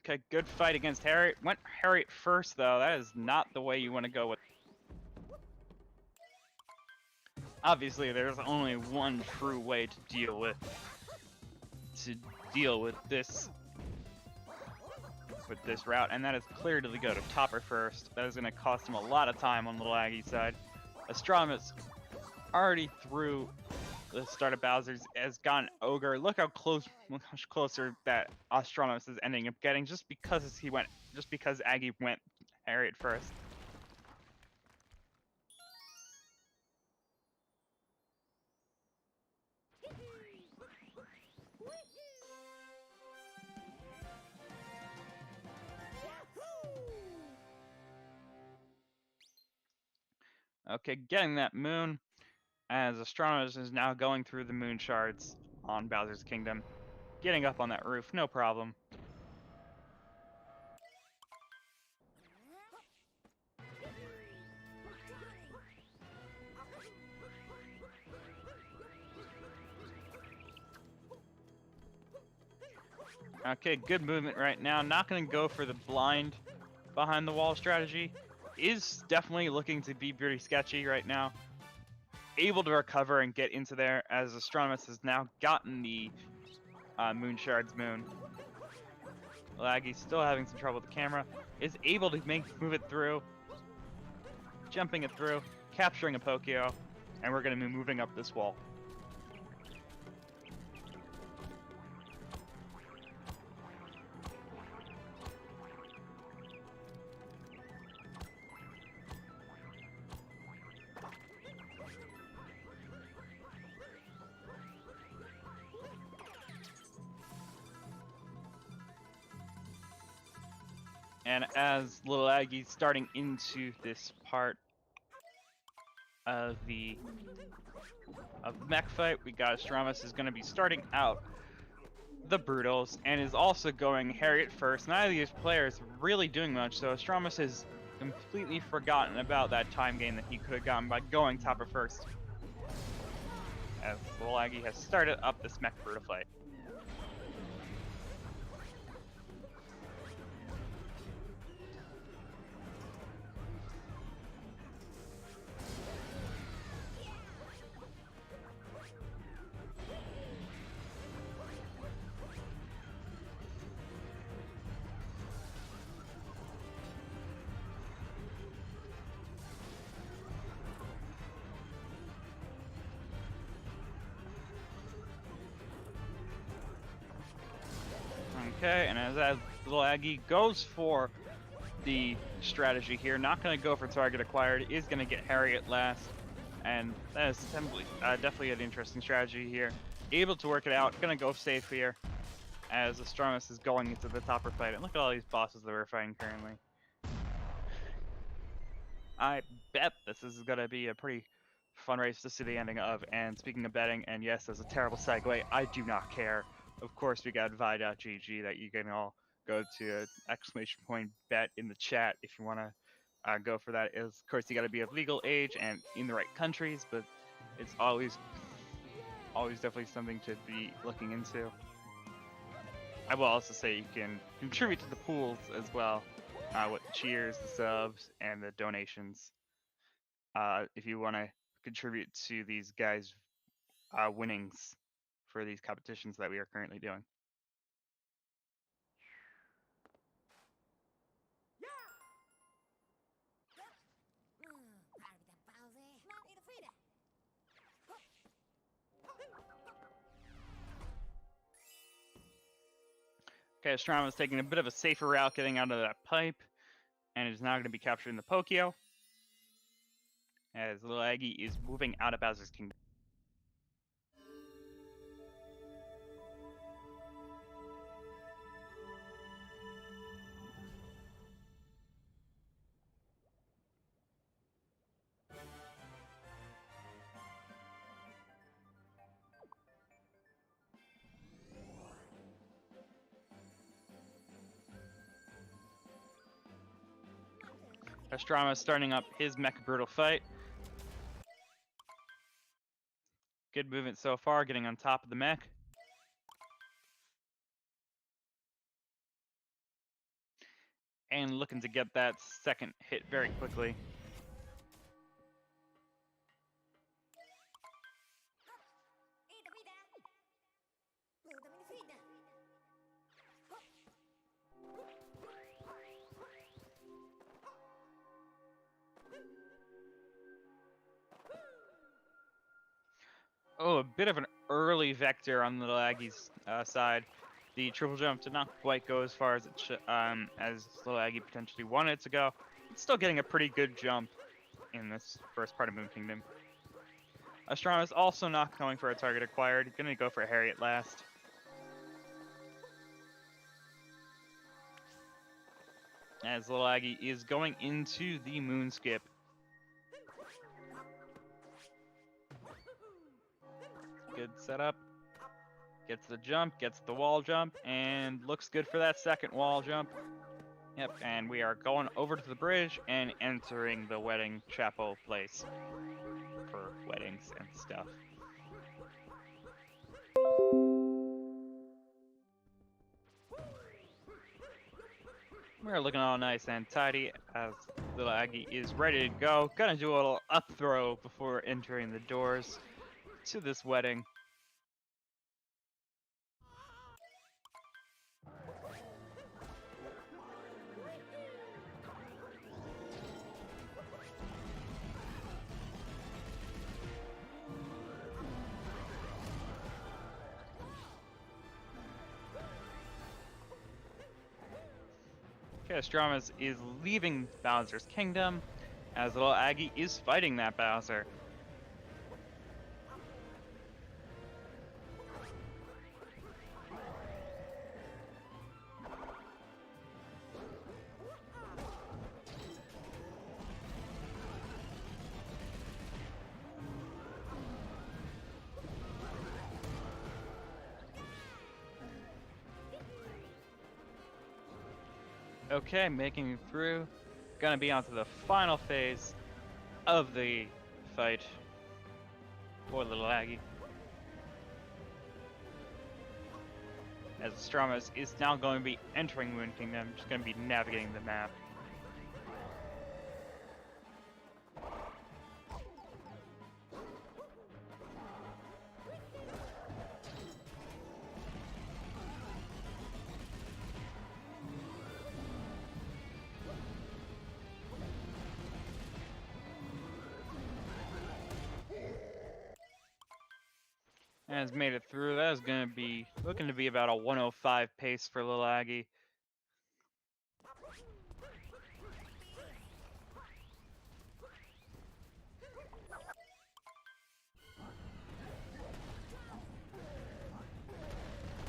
Okay, good fight against Harriet. Went Harriet first, though. That is not the way you want to go with. Obviously, there's only one true way to deal with this route, and that is clearly to go to Topper first. That is going to cost him a lot of time on LilAggy's side. Astronomus already through the start of Bowser's has gone Ogre. Look how much closer that Astronomus is ending up getting just because Aggie went Harriet first. Okay, getting that moon. As Astronomus is now going through the moon shards on Bowser's Kingdom. Getting up on that roof, no problem. Okay, good movement right now. Not going to go for the blind behind the wall strategy. Is definitely looking to be pretty sketchy right now. able to recover and get into there as Astronomus has now gotten the Moon Shard's moon. LilAggy still having some trouble with the camera, is able to move it through, jumping it through, capturing a Pokio, and we're going to be moving up this wall. And as LilAggy's starting into this part of the mech fight, we got Astronomus is going to be starting out the Brutals and is also going Harriet first. Neither of these players really doing much, so Astronomus has completely forgotten about that time gain that he could have gotten by going Topper first. As LilAggy has started up this mech Brutal fight. Okay, and as LilAggy goes for the strategy here, not going to go for target acquired, is going to get Harriet last, and that is definitely an interesting strategy here. Able to work it out, going to go safe here, as Astronomus is going into the topper fight, and look at all these bosses that we're fighting currently. I bet this is going to be a pretty fun race to see the ending of, and speaking of betting, and yes, that's a terrible segue, I do not care. Of course, we got vi.gg that you can all go to !bet in the chat if you want to go for that. Of course, you got to be of legal age and in the right countries, but it's always definitely something to be looking into. I will also say you can contribute to the pools as well, with the cheers, the subs, and the donations. If you want to contribute to these guys' winnings for these competitions that we are currently doing. Okay, Astronomus is taking a bit of a safer route getting out of that pipe, and is now going to be capturing the Pokio, as LilAggy is moving out of Bowser's Kingdom. Astronomus starting up his Mecha Brutal fight. Good movement so far, getting on top of the mech. And looking to get that second hit very quickly. Oh, a bit of an early vector on the LilAggy's side. The triple jump did not quite go as far as as LilAggy potentially wanted it to go. It's still getting a pretty good jump in this first part of Moon Kingdom. Astronomus also not going for a target acquired. He's going to go for a Harriet last. As LilAggy is going into the Moon Skip. Good setup. Gets the jump, gets the wall jump, and looks good for that second wall jump. Yep, and we are going over to the bridge and entering the wedding chapel place for weddings and stuff. We're looking all nice and tidy as LilAggy is ready to go. Gonna do a little up throw before entering the doors to this wedding. Okay, Astronomus is leaving Bowser's kingdom, as LilAggy is fighting that Bowser. Okay, making it through. Gonna be onto the final phase of the fight for LilAggy. As Astronomus is now going to be entering Moon Kingdom, just going to be navigating the map. And has made it through. That is going to be looking to be about a 105 pace for LilAggy.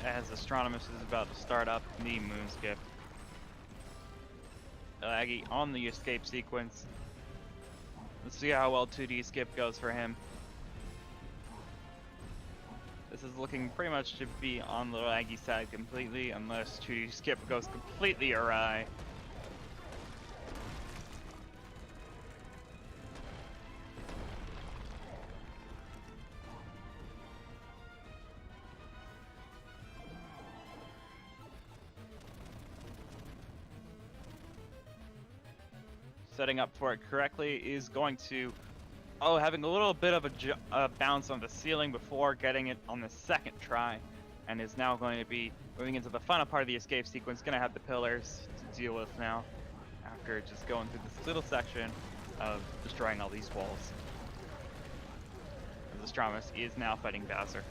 As Astronomus is about to start up the moon skip. LilAggy on the escape sequence. Let's see how well 2D skip goes for him. This is looking pretty much to be on the LilAggy side completely, unless 2D skip goes completely awry. Setting up for it correctly is going to, having a little bit of a bounce on the ceiling before getting it on the second try, and is now going to be moving into the final part of the escape sequence. Going to have the pillars to deal with now, after just going through this little section of destroying all these walls. As Astronomus is now fighting Bowser.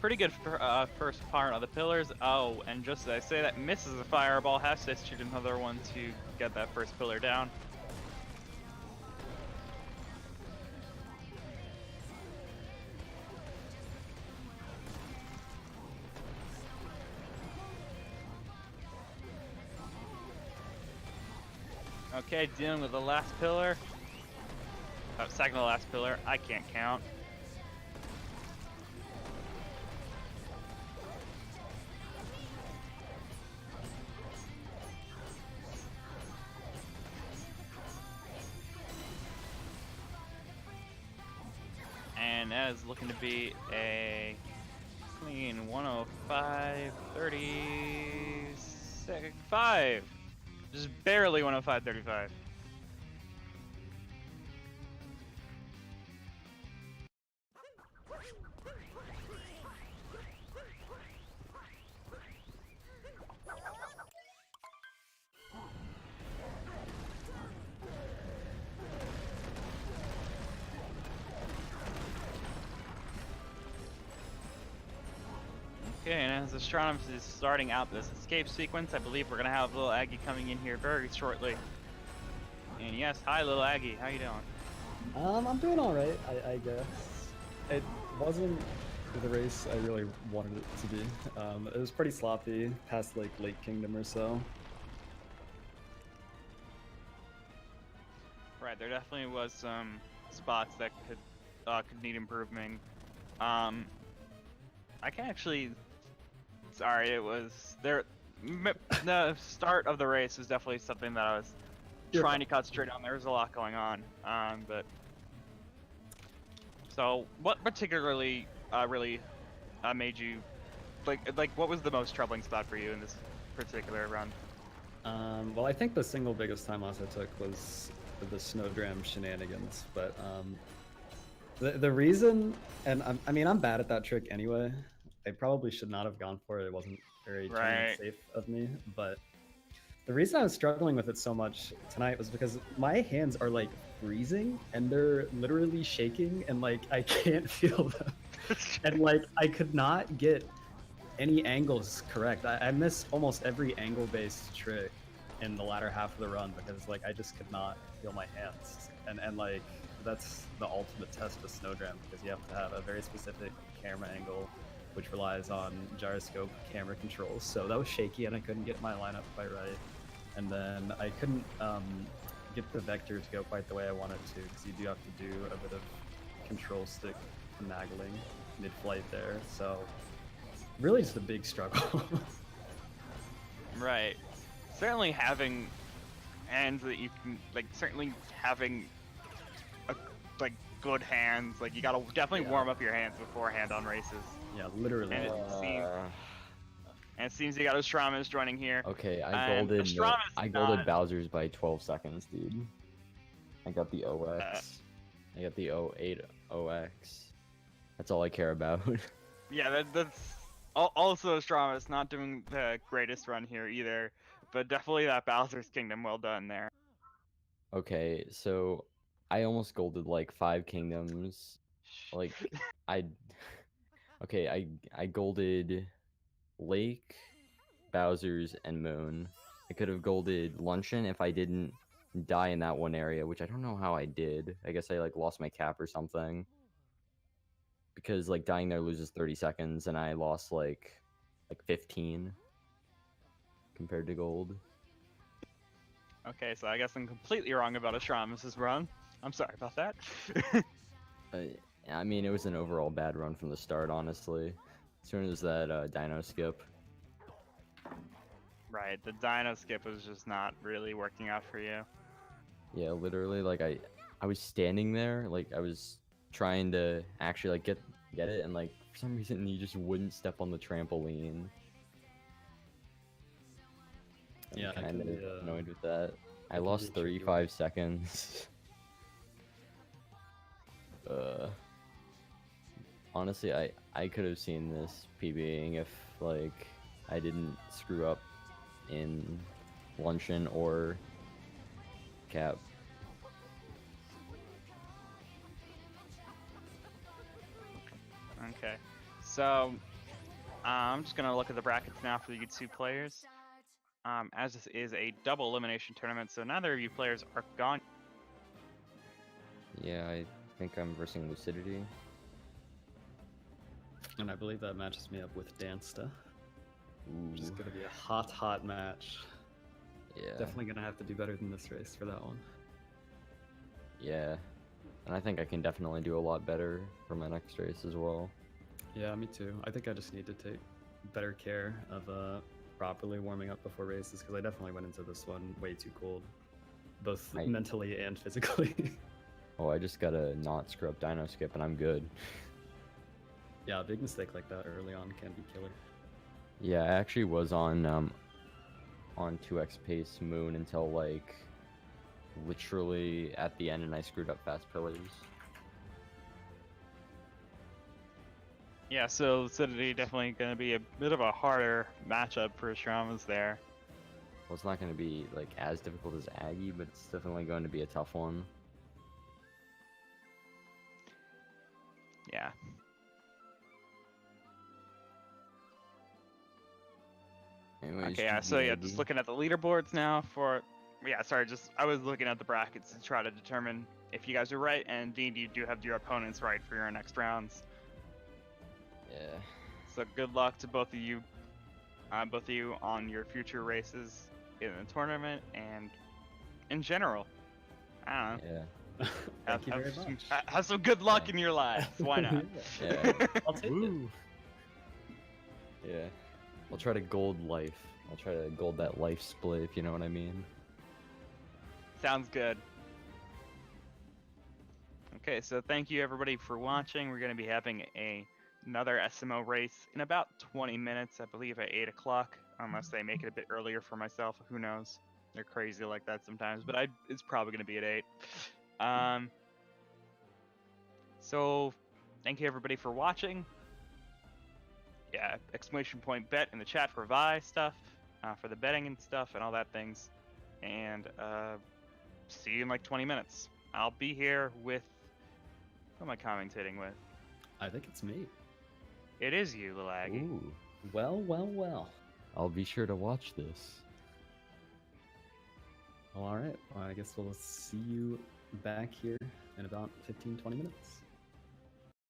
Pretty good for, first part of the pillars. Oh, and just as I say that, misses a fireball, has to shoot another one to get that first pillar down. Okay, dealing with the last pillar. Second to last pillar, I can't count. And that is looking to be a clean 105, 35. Just barely 105, 35. Okay, and as Astronomus is starting out this escape sequence, I believe we're gonna have LilAggy coming in here very shortly. And yes, hi LilAggy, how you doing? I'm doing all right, I guess. It wasn't the race I really wanted it to be. It was pretty sloppy past like late Kingdom or so. Right, there definitely was some spots that could need improving. I can actually Sorry, it was there. The start of the race was definitely something that I was You're trying to concentrate on. There was a lot going on. But so what particularly really made you like what was the most troubling spot for you in this particular run? Well, I think the single biggest time loss I took was the snowdram shenanigans, but the reason, and I mean I'm bad at that trick anyway. I probably should not have gone for it. It wasn't very tournament safe of me, but the reason I was struggling with it so much tonight was because my hands are like freezing and they're literally shaking and like I can't feel them. And like I could not get any angles correct. I miss almost every angle-based trick in the latter half of the run because like I just could not feel my hands. And like that's the ultimate test of snowdram because you have to have a very specific camera angle which relies on gyroscope camera controls. So that was shaky and I couldn't get my lineup quite right. And then I couldn't get the vector to go quite the way I wanted to because you do have to do a bit of control stick finagling mid-flight there. So really just a big struggle. Right. Certainly having hands that you can like certainly having like good hands, like you gotta definitely warm up your hands beforehand on races. Yeah, literally. And it seems you got Astronomus joining here. Okay, And Astronomus I is golded not- Bowser's by 12 seconds, dude. I got the OX. I got the 08 OX. That's all I care about. Yeah, that's also Astronomus not doing the greatest run here either, but definitely that Bowser's Kingdom well done there. Okay, so I almost golded like 5 kingdoms. Like I golded Lake, Bowser's, and Moon. I could have golded Luncheon if I didn't die in that one area, which I don't know how I did. I guess I like lost my cap or something. Because like dying there loses 30 seconds and I lost like 15 compared to gold. Okay, so I guess I'm completely wrong about Astronomus's run. I'm sorry about that. I mean, it was an overall bad run from the start, honestly. As soon as that dino skip. Right, the dino skip was just not really working out for you. Yeah, literally, like I was standing there, like I was trying to actually like get it, and like for some reason you just wouldn't step on the trampoline. Yeah, I'm I kind of can be, annoyed with that. I can lost be a tricky 35 seconds. Honestly, I could have seen this PBing if like I didn't screw up in Luncheon or Cap. Okay, so I'm just gonna look at the brackets now for you two players. As this is a double elimination tournament, so neither of you players are gone. Yeah, I think I'm versing Lucidity. And I believe that matches me up with Dansta, which is Ooh, going to be a hot match. yeah. Definitely going to have to do better than this race for that one. Yeah, and I think I can definitely do a lot better for my next race as well. Yeah, me too. I think I just need to take better care of properly warming up before races because I definitely went into this one way too cold, both mentally and physically. Oh, I just gotta not screw up Dino Skip and I'm good. Yeah, a big mistake like that early on can be killer. Yeah, I actually was on 2x pace Moon until like literally at the end and I screwed up Fast Pillars. Yeah, so Lucidity definitely going to be a bit of a harder matchup for Astronomus there. Well, it's not gonna be like as difficult as Aggie, but it's definitely going to be a tough one. Yeah. Anyways, Okay, so yeah, just looking at the leaderboards now for... Yeah, sorry, I was looking at the brackets to try to determine if you guys are right, and indeed you do have your opponents right for your next rounds. Yeah. So good luck to both of you on your future races in the tournament and in general. I don't know. Yeah. Thank you very much. Have some good luck in your lives. Why not? Yeah. I'll take it. Yeah. I'll try to gold life. I'll try to gold that life split, if you know what I mean. Sounds good. Okay, so thank you everybody for watching. We're going to be having another SMO race in about 20 minutes, I believe at 8 o'clock, unless they make it a bit earlier for myself. Who knows? They're crazy like that sometimes, but it's probably going to be at 8. So thank you everybody for watching. Yeah, exclamation point bet in the chat for Vi stuff, for the betting and stuff and all that things. And see you in like 20 minutes. I'll be here with... Who am I commentating with? I think it's me. It is you, LilAggy. Ooh, Well, well, well. I'll be sure to watch this. Well, all right. Well, I guess we'll see you back here in about 15, 20 minutes.